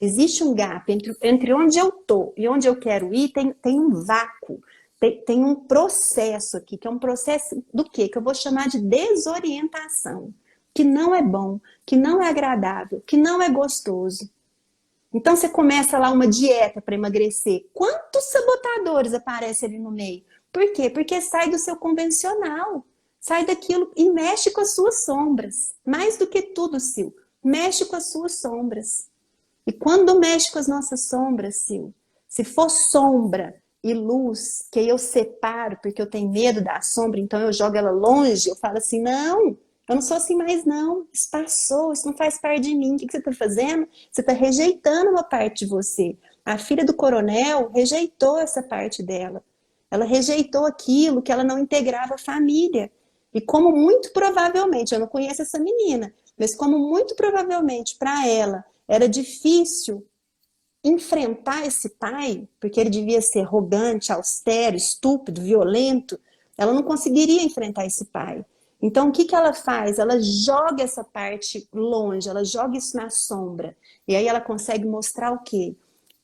Existe um gap entre onde eu estou e onde eu quero ir, tem um vácuo. Tem um processo aqui, que é um processo do quê? Que eu vou chamar de desorientação. Que não é bom, que não é agradável, que não é gostoso. Então você começa lá uma dieta para emagrecer. Quantos sabotadores aparecem ali no meio? Por quê? Porque sai do seu convencional. Sai daquilo e mexe com as suas sombras. Mais do que tudo, Sil, mexe com as suas sombras. E quando mexe com as nossas sombras, Sil, se for sombra e luz, que eu separo porque eu tenho medo da sombra, então eu jogo ela longe, eu falo assim, não, eu não sou assim mais não, isso passou, isso não faz parte de mim. O que você está fazendo? Você está rejeitando uma parte de você. A filha do coronel rejeitou essa parte dela. Ela rejeitou aquilo que ela não integrava a família. E como muito provavelmente, eu não conheço essa menina, mas como muito provavelmente para ela era difícil enfrentar esse pai, porque ele devia ser arrogante, austero, estúpido, violento, ela não conseguiria enfrentar esse pai. Então, o que ela faz? Ela joga essa parte longe, ela joga isso na sombra. E aí ela consegue mostrar o quê?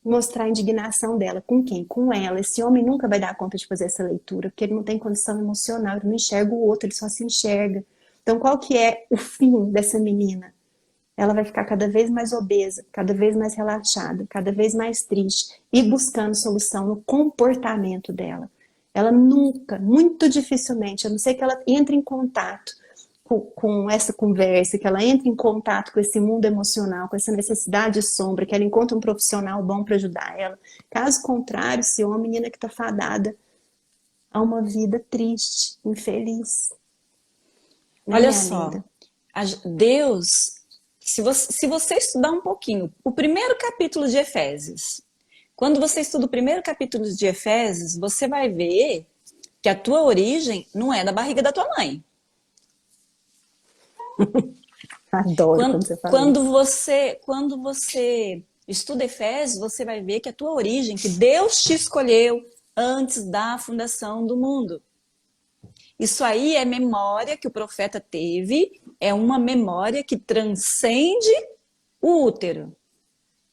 Mostrar a indignação dela. Com quem? Com ela. Esse homem nunca vai dar conta de fazer essa leitura, porque ele não tem condição emocional, ele não enxerga o outro, ele só se enxerga. Então, qual que é o fim dessa menina? Ela vai ficar cada vez mais obesa, cada vez mais relaxada, cada vez mais triste e buscando solução no comportamento dela. Ela nunca, muito dificilmente, a não ser que ela entre em contato com essa conversa, que ela entre em contato com esse mundo emocional, com essa necessidade de sombra, que ela encontre um profissional bom para ajudar ela. Caso contrário, se é uma menina que está fadada a uma vida triste, infeliz. Olha só, Deus... Se você estudar um pouquinho o primeiro capítulo de Efésios, quando você estuda o primeiro capítulo de Efésios, você vai ver que a tua origem não é da barriga da tua mãe. Adoro quando você fala isso. Quando você estuda Efésios, você vai ver que a tua origem, que Deus te escolheu antes da fundação do mundo. Isso aí é memória que o profeta teve, é uma memória que transcende o útero.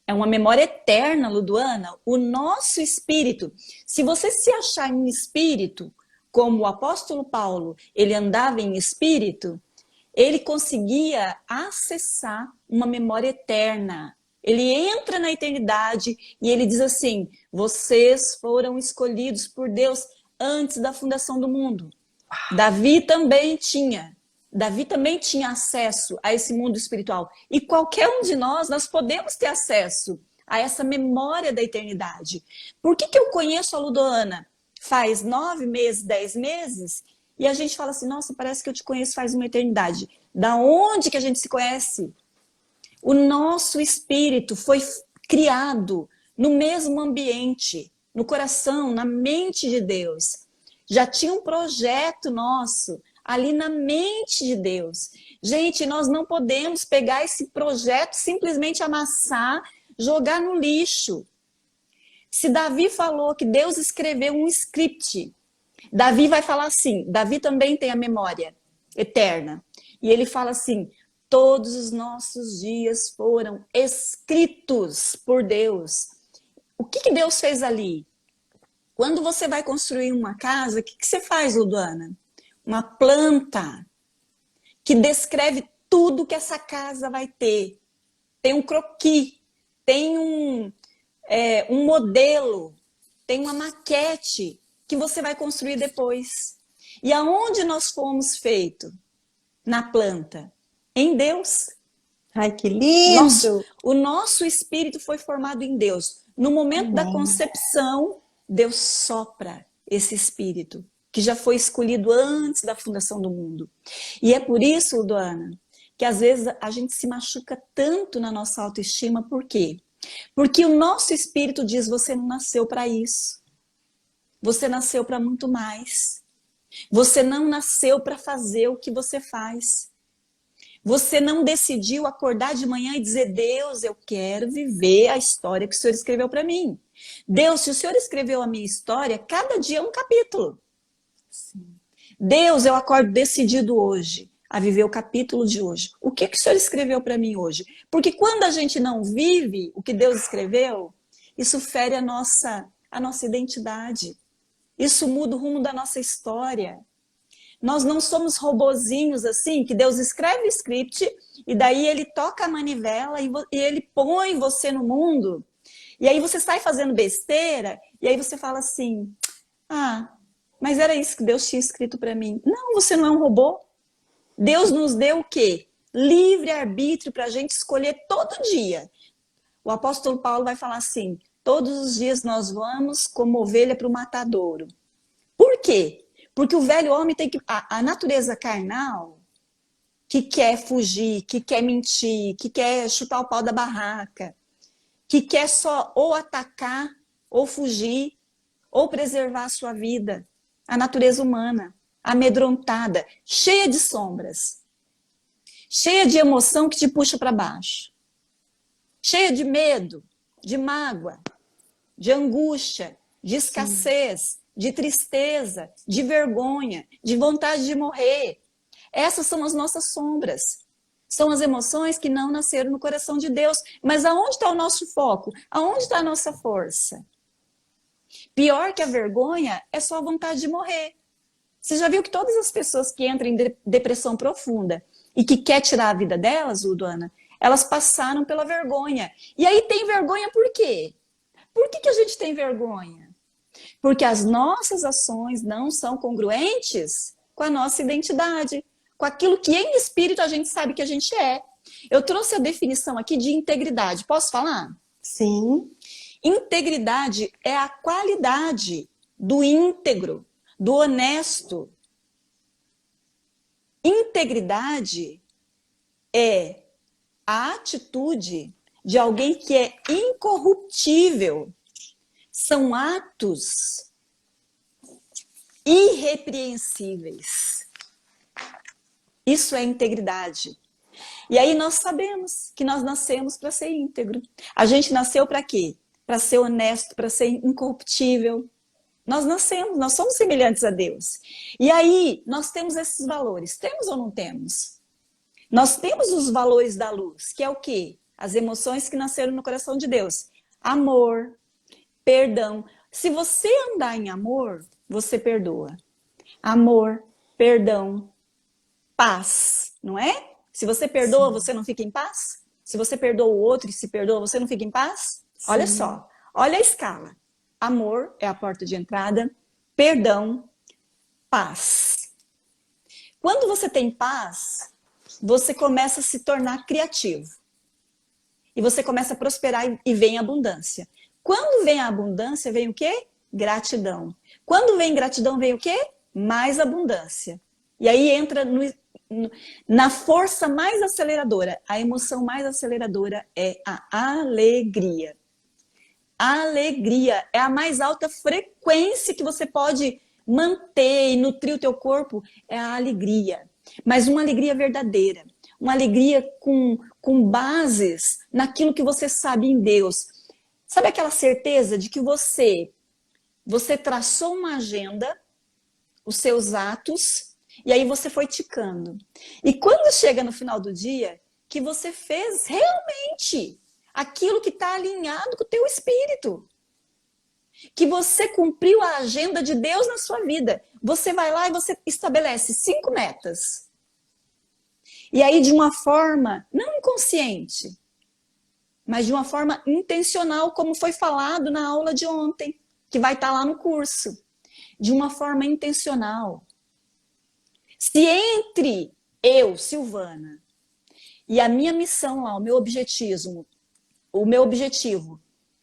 É uma memória eterna, Luduana. O nosso espírito, se você se achar em espírito, como o apóstolo Paulo, ele andava em espírito, ele conseguia acessar uma memória eterna. Ele entra na eternidade e ele diz assim: vocês foram escolhidos por Deus antes da fundação do mundo. Davi também tinha acesso a esse mundo espiritual. E qualquer um de nós podemos ter acesso a essa memória da eternidade. Por que eu conheço a Ludoana faz 9 meses, 10 meses, e a gente fala assim, nossa, parece que eu te conheço faz uma eternidade. Da onde que a gente se conhece? O nosso espírito foi criado no mesmo ambiente, no coração, na mente de Deus. Já tinha um projeto nosso ali na mente de Deus. Gente, nós não podemos pegar esse projeto, simplesmente amassar, jogar no lixo. Se Davi falou que Deus escreveu um script, Davi vai falar assim, Davi também tem a memória eterna. E ele fala assim, todos os nossos dias foram escritos por Deus. O que Deus fez ali? Quando você vai construir uma casa, o que você faz, Luduana? Uma planta que descreve tudo que essa casa vai ter. Tem um croquis, tem um modelo, tem uma maquete que você vai construir depois. E aonde nós fomos feitos? Na planta. Em Deus. Ai, que lindo! O nosso espírito foi formado em Deus. No momento da concepção, Deus sopra esse espírito, que já foi escolhido antes da fundação do mundo. E é por isso, Ludoana, que às vezes a gente se machuca tanto na nossa autoestima. Por quê? Porque o nosso espírito diz, você não nasceu para isso. Você nasceu para muito mais. Você não nasceu para fazer o que você faz. Você não decidiu acordar de manhã e dizer, Deus, eu quero viver a história que o Senhor escreveu para mim. Deus, se o Senhor escreveu a minha história, cada dia é um capítulo. Sim. Deus, eu acordo decidido hoje a viver o capítulo de hoje. O que o Senhor escreveu para mim hoje? Porque quando a gente não vive o que Deus escreveu, isso fere a nossa identidade. Isso muda o rumo da nossa história. Nós não somos robozinhos assim, que Deus escreve o script e daí ele toca a manivela e ele põe você no mundo. E aí você sai fazendo besteira e aí você fala assim, mas era isso que Deus tinha escrito para mim. Não, você não é um robô. Deus nos deu o quê? Livre-arbítrio para a gente escolher todo dia. O apóstolo Paulo vai falar assim, todos os dias nós vamos como ovelha para o matadouro. Por quê? Porque o velho homem tem que... A natureza carnal, que quer fugir, que quer mentir, que quer chutar o pau da barraca, que quer só ou atacar, ou fugir, ou preservar a sua vida. A natureza humana, amedrontada, cheia de sombras, cheia de emoção que te puxa para baixo, cheia de medo, de mágoa, de angústia, de escassez, de tristeza, de vergonha, de vontade de morrer. Essas são as nossas sombras. São as emoções que não nasceram no coração de Deus. Mas aonde está o nosso foco? Aonde está a nossa força? Pior que a vergonha é só a vontade de morrer. Você já viu que todas as pessoas que entram em depressão profunda e que quer tirar a vida delas, Ludoana, elas passaram pela vergonha. E aí tem vergonha por quê? Por que a gente tem vergonha? Porque as nossas ações não são congruentes com a nossa identidade, com aquilo que em espírito a gente sabe que a gente é. Eu trouxe a definição aqui de integridade. Posso falar? Sim. Integridade é a qualidade do íntegro, do honesto. Integridade é a atitude de alguém que é incorruptível. São atos irrepreensíveis. Isso é integridade. E aí nós sabemos que nós nascemos para ser íntegro. A gente nasceu para quê? Para ser honesto, para ser incorruptível. Nós nascemos, nós somos semelhantes a Deus. E aí nós temos esses valores. Temos ou não temos? Nós temos os valores da luz, que é o quê? As emoções que nasceram no coração de Deus. Amor, perdão. Se você andar em amor, você perdoa. Amor, perdão, paz, não é? Se você perdoa, você não fica em paz? Se você perdoa o outro e se perdoa, você não fica em paz? Sim. Olha só, olha a escala. Amor é a porta de entrada, perdão, paz. Quando você tem paz, você começa a se tornar criativo. E você começa a prosperar e vem a abundância. Quando vem a abundância, vem o quê? Gratidão. Quando vem gratidão, vem o quê? Mais abundância. E aí entra na força mais aceleradora. A emoção mais aceleradora é a alegria. A alegria é a mais alta frequência que você pode manter e nutrir o teu corpo, é a alegria. Mas uma alegria verdadeira. Uma alegria com bases naquilo que você sabe em Deus. Sabe aquela certeza de que você traçou uma agenda, os seus atos, e aí você foi ticando. E quando chega no final do dia, que você fez realmente aquilo que está alinhado com o teu espírito. Que você cumpriu a agenda de Deus na sua vida. Você vai lá e você estabelece 5 metas. E aí, de uma forma não inconsciente, mas de uma forma intencional, como foi falado na aula de ontem, que vai estar lá no curso. De uma forma intencional. Se entre eu, Silvana, e a minha missão lá, o meu objetivo,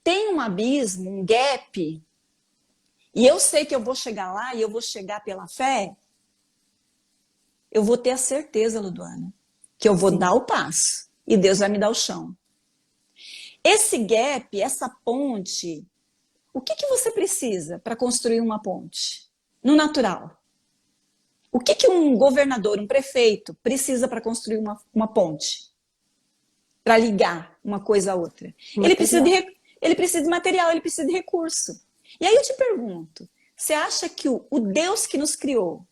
tem um abismo, um gap, e eu sei que eu vou chegar lá e eu vou chegar pela fé, eu vou ter a certeza, Luduana, que eu vou dar o passo e Deus vai me dar o chão. Esse gap, essa ponte, o que você precisa para construir uma ponte? No natural. O que um governador, um prefeito, precisa para construir uma ponte? Para ligar uma coisa a outra. Ele precisa de material, ele precisa de recurso. E aí eu te pergunto, você acha que o Deus que nos criou,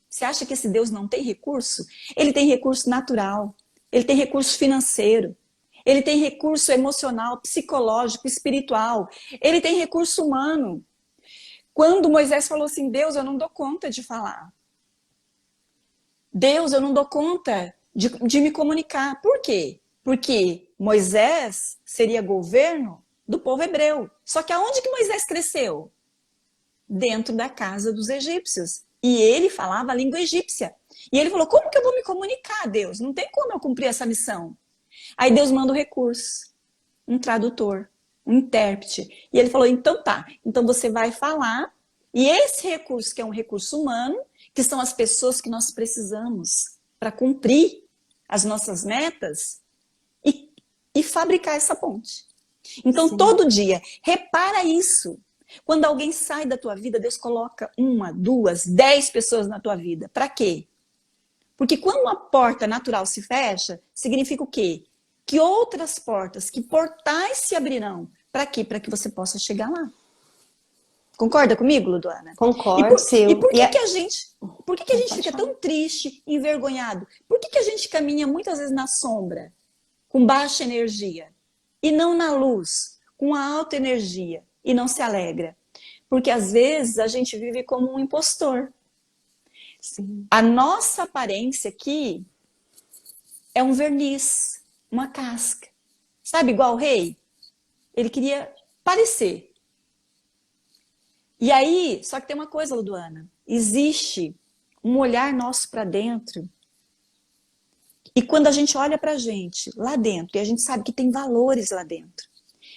você acha que esse Deus não tem recurso? Ele tem recurso natural, ele tem recurso financeiro, ele tem recurso emocional, psicológico, espiritual, ele tem recurso humano. Quando Moisés falou assim, Deus, eu não dou conta de falar. Deus, eu não dou conta de me comunicar. Por quê? Porque Moisés seria governo do povo hebreu. Só que aonde que Moisés cresceu? Dentro da casa dos egípcios. E ele falava a língua egípcia. E ele falou, como que eu vou me comunicar, Deus? Não tem como eu cumprir essa missão. Aí Deus manda o recurso. Um tradutor. Um intérprete. E ele falou, então tá, então você vai falar, e esse recurso, que é um recurso humano, que são as pessoas que nós precisamos para cumprir as nossas metas e fabricar essa ponte. Então, todo dia, repara isso. Quando alguém sai da tua vida, Deus coloca 1, 2, 10 pessoas na tua vida. Para quê? Porque quando uma porta natural se fecha, significa o quê? Que outras portas, que portais se abrirão. Para quê? Para que você possa chegar lá. Concorda comigo, Luduana? Concordo. E por que a gente fica tão triste, envergonhado? Por que a gente caminha muitas vezes na sombra, com baixa energia, e não na luz, com alta energia, e não se alegra? Porque às vezes a gente vive como um impostor. Sim. A nossa aparência aqui é um verniz, uma casca. Sabe, igual o rei? Ele queria parecer. E aí, só que tem uma coisa, Luduana. Existe um olhar nosso para dentro. E quando a gente olha para a gente lá dentro, e a gente sabe que tem valores lá dentro,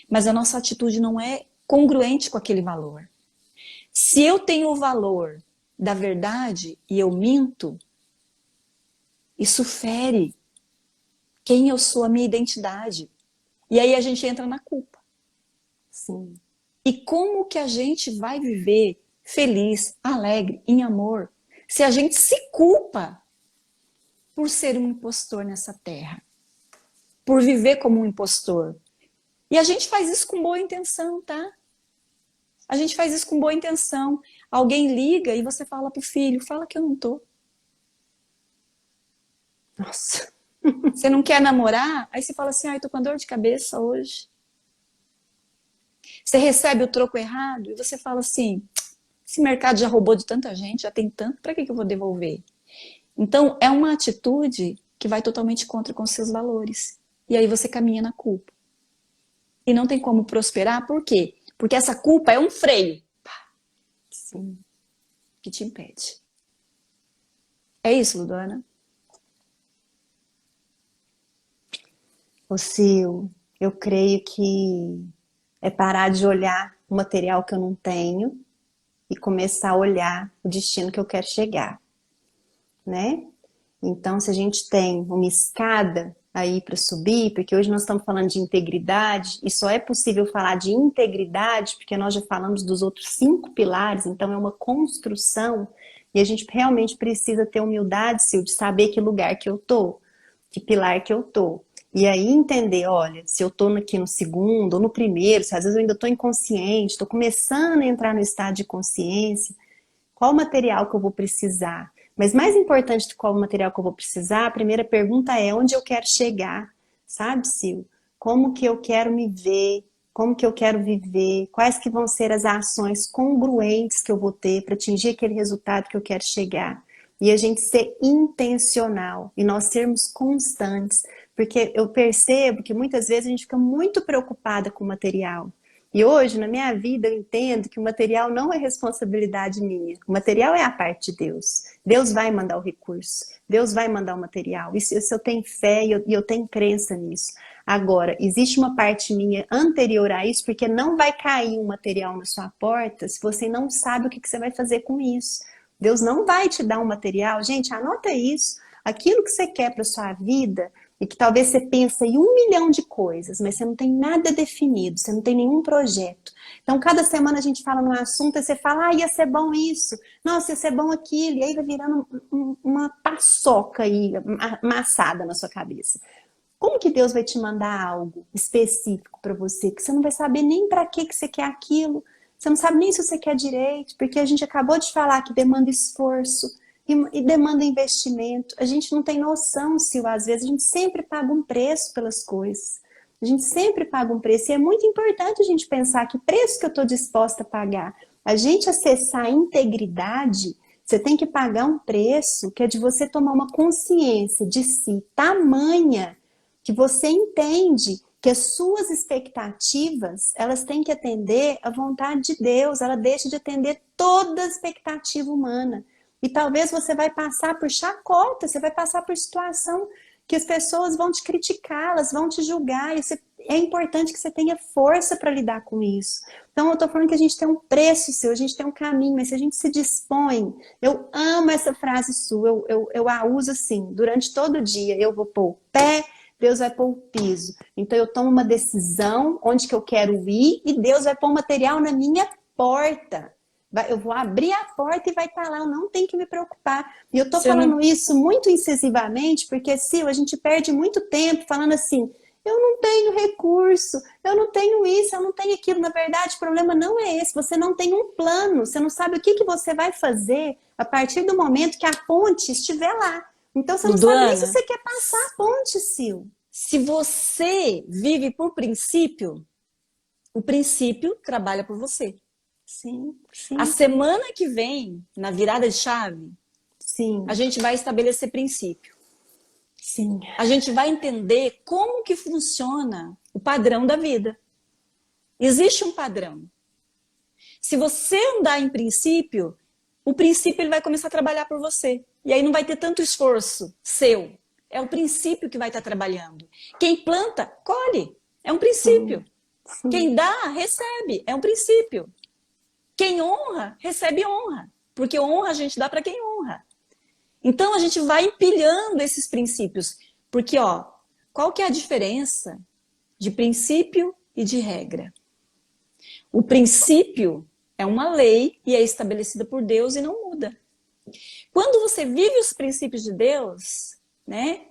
mas a nossa atitude não é congruente com aquele valor. Se eu tenho o valor da verdade e eu minto, isso fere quem eu sou, a minha identidade. E aí a gente entra na culpa. Sim. E como que a gente vai viver feliz, alegre, em amor, se a gente se culpa por ser um impostor nessa terra? Por viver como um impostor. E a gente faz isso com boa intenção, tá? A gente faz isso com boa intenção. Alguém liga e você fala pro filho, fala que eu não tô. Nossa. Você não quer namorar? Aí você fala assim, ai, tô com dor de cabeça hoje. Você recebe o troco errado e você fala assim, esse mercado já roubou de tanta gente, já tem tanto, para que eu vou devolver? Então, é uma atitude que vai totalmente contra com seus valores. E aí você caminha na culpa. E não tem como prosperar, por quê? Porque essa culpa é um freio. Sim. Que te impede. É isso, Luana? Ô Sil, eu creio que é parar de olhar o material que eu não tenho e começar a olhar o destino que eu quero chegar, né? Então, se a gente tem uma escada aí para subir, porque hoje nós estamos falando de integridade, e só é possível falar de integridade porque nós já falamos dos outros 5 pilares, então é uma construção, e a gente realmente precisa ter humildade, Sil, de saber que lugar que eu tô, que pilar que eu tô. E aí entender, olha, se eu tô aqui no segundo ou no primeiro, se às vezes eu ainda tô inconsciente, tô começando a entrar no estado de consciência, qual material que eu vou precisar? Mas mais importante do qual material que eu vou precisar, a primeira pergunta é onde eu quero chegar, sabe, Sil? Como que eu quero me ver? Como que eu quero viver? Quais que vão ser as ações congruentes que eu vou ter para atingir aquele resultado que eu quero chegar? E a gente ser intencional e nós sermos constantes, porque eu percebo que muitas vezes a gente fica muito preocupada com o material. E hoje, na minha vida, eu entendo que o material não é responsabilidade minha. O material é a parte de Deus. Deus vai mandar o recurso. Deus vai mandar o material. Isso eu tenho fé e eu tenho crença nisso. Agora, existe uma parte minha anterior a isso, porque não vai cair um material na sua porta se você não sabe o que você vai fazer com isso. Deus não vai te dar um material. Gente, anota isso. Aquilo que você quer para sua vida, e que talvez você pense em 1 milhão de coisas, mas você não tem nada definido, você não tem nenhum projeto. Então, cada semana a gente fala num assunto e você fala, ia ser bom isso, nossa, ia ser bom aquilo, e aí vai virando uma paçoca aí, amassada na sua cabeça. Como que Deus vai te mandar algo específico para você, que você não vai saber nem para que você quer aquilo, você não sabe nem se você quer direito, porque a gente acabou de falar que demanda esforço, e demanda investimento. A gente não tem noção, Sil, às vezes a gente sempre paga um preço pelas coisas. A gente sempre paga um preço. E é muito importante a gente pensar que preço que eu estou disposta a pagar. A gente acessar a integridade, você tem que pagar um preço que é de você tomar uma consciência de si tamanha que você entende que as suas expectativas, elas têm que atender à vontade de Deus. Ela deixa de atender toda a expectativa humana. E talvez você vai passar por chacota, você vai passar por situação que as pessoas vão te criticar, elas vão te julgar. E é importante que você tenha força para lidar com isso. Então eu estou falando que a gente tem um preço seu, a gente tem um caminho, mas se a gente se dispõe, eu amo essa frase sua, eu a uso assim, durante todo o dia, eu vou pôr o pé, Deus vai pôr o piso. Então eu tomo uma decisão, onde que eu quero ir, e Deus vai pôr o material na minha porta. Eu vou abrir a porta e vai estar lá, eu não tenho que me preocupar. E eu tô falando isso muito incisivamente, porque, Sil, a gente perde muito tempo falando assim, eu não tenho recurso, eu não tenho isso, eu não tenho aquilo. Na verdade, o problema não é esse, você não tem um plano, você não sabe o que você vai fazer a partir do momento que a ponte estiver lá. Então você não sabe nem se você quer passar a ponte, Sil. Se você vive por princípio, o princípio trabalha por você. Sim, sim. A semana que vem, na virada de chave, sim, a gente vai estabelecer princípio. Sim. A gente vai entender como que funciona o padrão da vida. Existe um padrão. Se você andar em princípio, o princípio ele vai começar a trabalhar por você. E aí não vai ter tanto esforço seu. É o princípio que vai estar trabalhando. Quem planta, colhe. É um princípio. Sim. Quem dá, recebe. É um princípio. Quem honra, recebe honra. Porque honra a gente dá para quem honra. Então a gente vai empilhando esses princípios. Porque, ó, qual que é a diferença de princípio e de regra? O princípio é uma lei e é estabelecida por Deus e não muda. Quando você vive os princípios de Deus, né,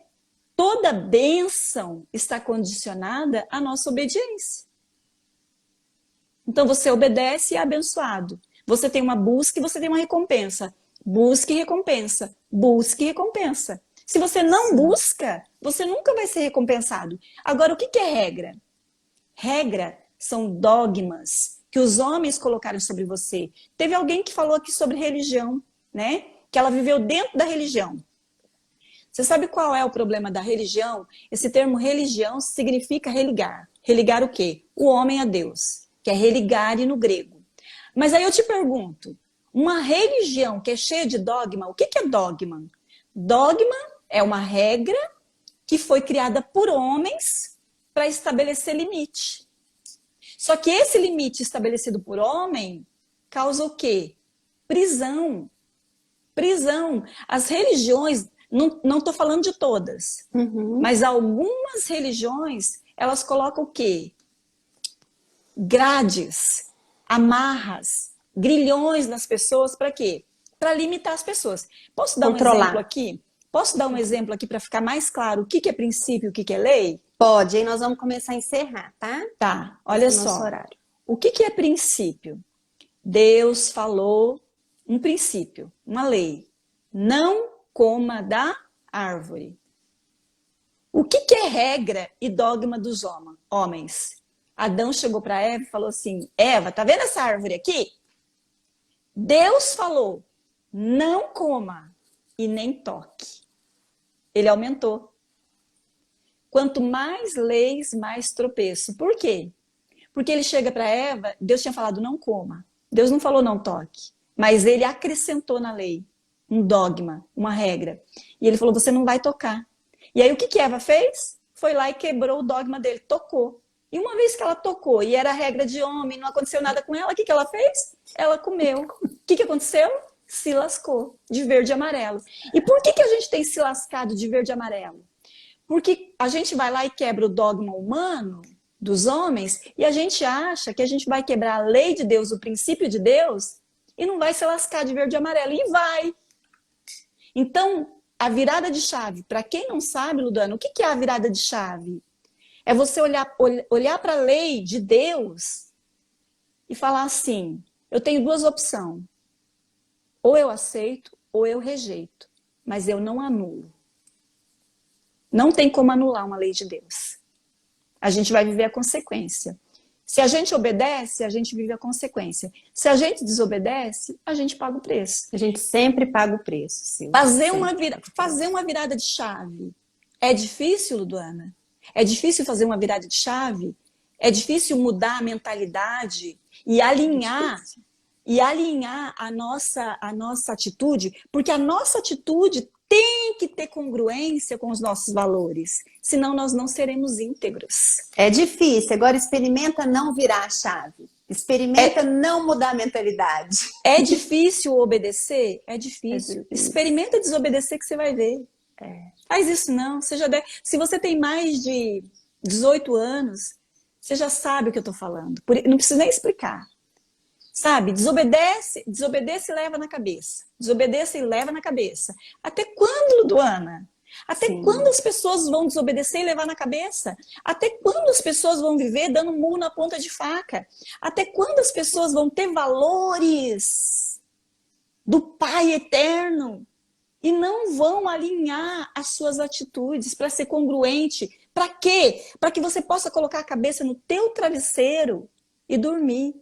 toda bênção está condicionada à nossa obediência. Então você obedece e é abençoado. Você tem uma busca e você tem uma recompensa. Busque e recompensa. Busque e recompensa. Se você não busca, você nunca vai ser recompensado. Agora, o que é regra? Regra são dogmas que os homens colocaram sobre você. Teve alguém que falou aqui sobre religião, né? Que ela viveu dentro da religião. Você sabe qual é o problema da religião? Esse termo religião significa religar. Religar o quê? O homem a Deus, que é religare no grego. Mas aí eu te pergunto, uma religião que é cheia de dogma, o que é dogma? Dogma é uma regra que foi criada por homens para estabelecer limite. Só que esse limite estabelecido por homem causa o quê? Prisão. Prisão. As religiões, não estou falando de todas, mas algumas religiões, elas colocam o quê? Grades, amarras, grilhões nas pessoas, para quê? Para limitar as pessoas. Posso dar um exemplo aqui? Posso dar um exemplo aqui para ficar mais claro o que é princípio e o que é lei? Pode, aí nós vamos começar a encerrar, tá? Tá, olha só. O que é princípio? Deus falou um princípio, uma lei. Não coma da árvore. O que é regra e dogma dos homens? Adão chegou para Eva e falou assim, Eva, tá vendo essa árvore aqui? Deus falou, não coma e nem toque. Ele aumentou. Quanto mais leis, mais tropeço. Por quê? Porque ele chega para Eva, Deus tinha falado não coma. Deus não falou não toque. Mas ele acrescentou na lei um dogma, uma regra. E ele falou, você não vai tocar. E aí o que Eva fez? Foi lá e quebrou o dogma dele, tocou. E uma vez que ela tocou e era regra de homem, não aconteceu nada com ela, o que ela fez? Ela comeu. O que aconteceu? Se lascou de verde e amarelo. E por que a gente tem se lascado de verde e amarelo? Porque a gente vai lá e quebra o dogma humano dos homens e a gente acha que a gente vai quebrar a lei de Deus, o princípio de Deus, e não vai se lascar de verde e amarelo. E vai. Então, a virada de chave, para quem não sabe, Ludana, o que é a virada de chave? É você olhar para a lei de Deus e falar assim, eu tenho duas opções. Ou eu aceito ou eu rejeito, mas eu não anulo. Não tem como anular uma lei de Deus. A gente vai viver a consequência. Se a gente obedece, a gente vive a consequência. Se a gente desobedece, a gente paga o preço. A gente sempre paga o preço, Sil. Fazer uma virada de chave. É difícil, Luduana? É difícil fazer uma virada de chave? É difícil mudar a mentalidade e alinhar a nossa atitude? Porque a nossa atitude tem que ter congruência com os nossos valores, senão nós não seremos íntegros. É difícil, agora experimenta não virar a chave, experimenta não mudar a mentalidade. É difícil obedecer? É difícil. Experimenta desobedecer que você vai ver. Faz isso não. Se você tem mais de 18 anos, você já sabe o que eu estou falando. Não preciso nem explicar. Sabe, desobedece e leva na cabeça. Desobedece e leva na cabeça. Até quando, Luduana? Até quando as pessoas vão desobedecer e levar na cabeça? Até quando as pessoas vão viver dando murro na ponta de faca? Até quando as pessoas vão ter valores do Pai eterno e não vão alinhar as suas atitudes para ser congruente? Para quê? Para que você possa colocar a cabeça no teu travesseiro e dormir.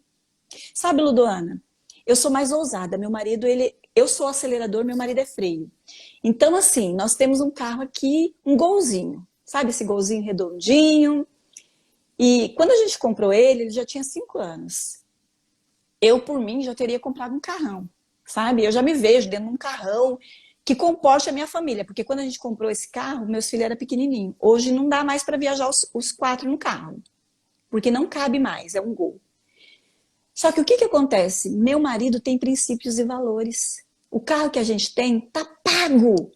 Sabe, Ludoana, eu sou mais ousada, meu marido, eu sou acelerador, meu marido é freio. Então, assim, nós temos um carro aqui, um golzinho, sabe esse golzinho redondinho? E quando a gente comprou ele já tinha 5 anos. Eu, por mim, já teria comprado um carrão, sabe? Eu já me vejo dentro de um carrão que comporte a minha família, porque quando a gente comprou esse carro, meus filhos eram pequenininhos. Hoje não dá mais para viajar os 4 no carro, porque não cabe mais, é um Gol. Só que o que acontece? Meu marido tem princípios e valores. O carro que a gente tem tá pago.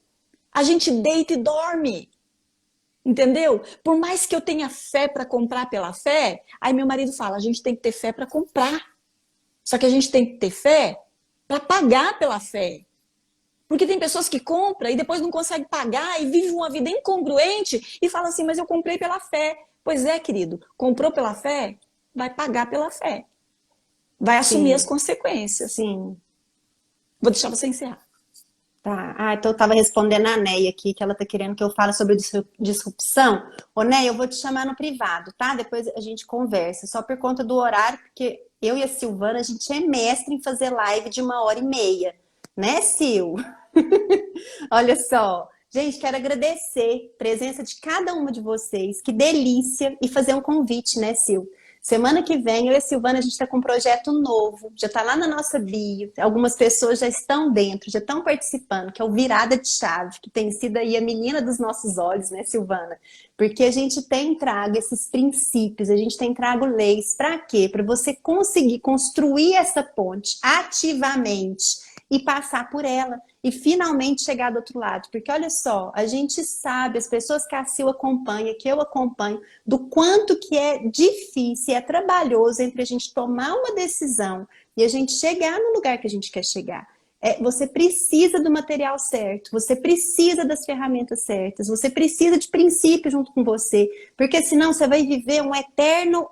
A gente deita e dorme. Entendeu? Por mais que eu tenha fé para comprar pela fé, aí meu marido fala, a gente tem que ter fé para comprar. Só que a gente tem que ter fé para pagar pela fé. Porque tem pessoas que compram e depois não conseguem pagar e vivem uma vida incongruente e falam assim, mas eu comprei pela fé. Pois é, querido, comprou pela fé, vai pagar pela fé. Vai assumir as consequências. Sim. Vou deixar você encerrar. Tá. Ah, então eu tava respondendo a Neia aqui, que ela tá querendo que eu fale sobre disrupção. Ô, Neia, eu vou te chamar no privado, tá? Depois a gente conversa, só por conta do horário, porque eu e a Silvana, a gente é mestre em fazer live de 1h30, né, Sil? Olha só. Gente, quero agradecer a presença de cada uma de vocês. Que delícia! E fazer um convite, né, Sil? Semana que vem, eu e a Silvana, a gente está com um projeto novo. Já está lá na nossa bio. Algumas pessoas já estão dentro, já estão participando, que é o Virada de Chave, que tem sido aí a menina dos nossos olhos, né, Silvana? Porque a gente tem trago esses princípios, a gente tem trago leis. Para quê? Para você conseguir construir essa ponte ativamente e passar por ela e finalmente chegar do outro lado. Porque olha só, a gente sabe, as pessoas que a Sil acompanha, que eu acompanho, do quanto que é difícil, é trabalhoso entre a gente tomar uma decisão e a gente chegar no lugar que a gente quer chegar. Você precisa do material certo, você precisa das ferramentas certas, você precisa de princípios junto com você, porque senão você vai viver uma eterna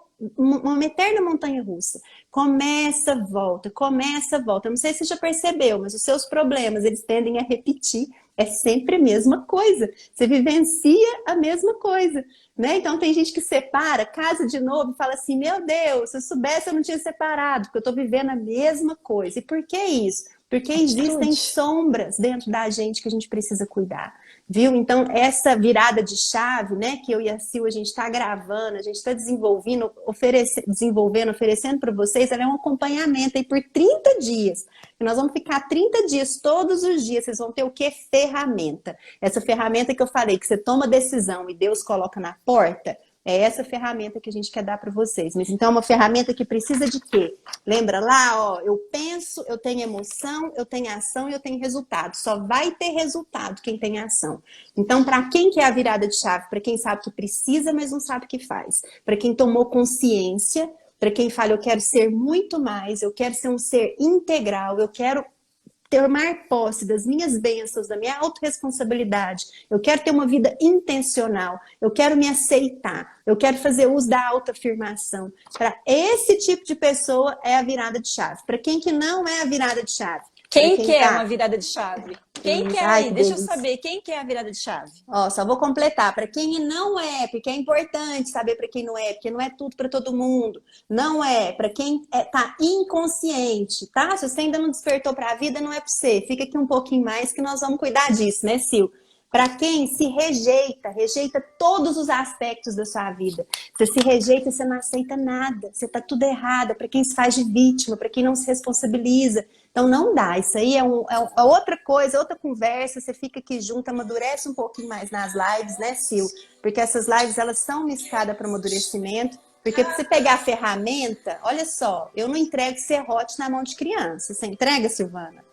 montanha-russa. Começa, volta, começa, volta. Eu não sei se você já percebeu, mas os seus problemas, eles tendem a repetir. É sempre a mesma coisa. Você vivencia a mesma coisa, né? Então tem gente que separa, casa de novo e fala assim, meu Deus, se eu soubesse eu não tinha separado, porque eu estou vivendo a mesma coisa. E por que isso? Porque existem sombras dentro da gente que a gente precisa cuidar. Viu? Então, essa virada de chave, né, que eu e a Sil, a gente está gravando, a gente está desenvolvendo, oferecendo para vocês, ela é um acompanhamento aí por 30 dias. E nós vamos ficar 30 dias, todos os dias, vocês vão ter o quê? Ferramenta. Essa ferramenta que eu falei, que você toma decisão e Deus coloca na porta, é essa ferramenta que a gente quer dar para vocês. Mas então é uma ferramenta que precisa de quê? Lembra lá, ó, eu penso, eu tenho emoção, eu tenho ação e eu tenho resultado. Só vai ter resultado quem tem ação. Então, para quem que é a virada de chave? Para quem sabe que precisa, mas não sabe o que faz. Para quem tomou consciência, para quem fala, eu quero ser muito mais, eu quero ser um ser integral, eu quero tomar posse das minhas bênçãos, da minha autorresponsabilidade. Eu quero ter uma vida intencional. Eu quero me aceitar. Eu quero fazer uso da autoafirmação. Para esse tipo de pessoa é a virada de chave. Para quem que não é a virada de chave? Quem quer uma virada de chave? Quem quer aí? Deixa eu delícia. saber, quem quer a virada de chave? Ó, só vou completar. Para quem não é, porque é importante saber para quem não é, porque não é tudo para todo mundo. Não é, para quem tá inconsciente, tá? Se você ainda não despertou para a vida, não é para você. Fica aqui um pouquinho mais que nós vamos cuidar disso, né, Sil? Para quem se rejeita, rejeita todos os aspectos da sua vida. Você se rejeita, você não aceita nada. Você tá tudo errado. Para quem se faz de vítima, para quem não se responsabiliza. Então não dá. Isso aí é outra coisa, outra conversa. Você fica aqui junto, amadurece um pouquinho mais nas lives, né, Sil? Porque essas lives, elas são uma escada para amadurecimento. Porque pra você pegar a ferramenta, olha só, eu não entrego serrote na mão de criança. Você entrega, Silvana?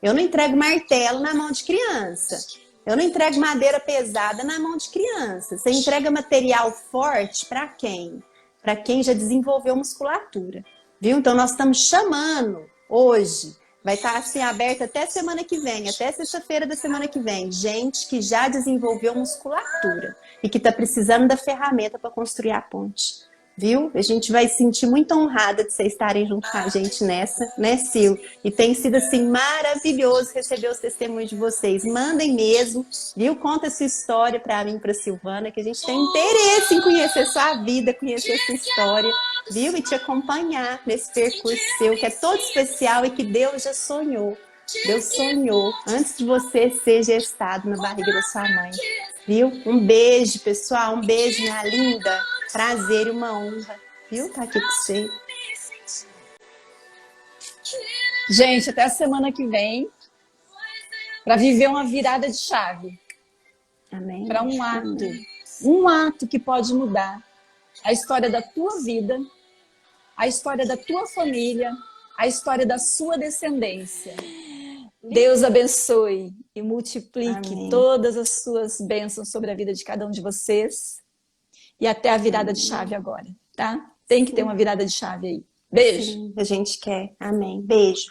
Eu não entrego martelo na mão de criança. Eu não entrego madeira pesada na mão de criança. Você entrega material forte para quem? Para quem já desenvolveu musculatura. Viu? Então nós estamos chamando hoje. Vai estar assim aberto até semana que vem, até sexta-feira da semana que vem. Gente que já desenvolveu musculatura e que está precisando da ferramenta para construir a ponte. Viu? A gente vai se sentir muito honrada de vocês estarem junto com a gente nessa, né, Sil? E tem sido, assim, maravilhoso receber os testemunhos de vocês. Mandem mesmo, viu? Conta essa história para mim, para Silvana, que a gente tem interesse em conhecer sua vida, conhecer sua história, viu? E te acompanhar nesse percurso seu, que é todo especial e que Deus já sonhou. Deus sonhou antes de você ser gestado na barriga da sua mãe. Viu? Um beijo, pessoal. Um beijo, minha linda. Prazer e uma honra. Viu? Tá aqui com você. Gente, até a semana que vem. Para viver uma virada de chave. Amém. Para um ato. Um ato que pode mudar a história da tua vida, a história da tua família, a história da sua descendência. Deus abençoe e multiplique Amém. todas as suas bênçãos sobre a vida de cada um de vocês. E até a virada de chave agora, tá? Tem que ter uma virada de chave aí. Beijo. Sim, a gente quer. Amém. Beijo.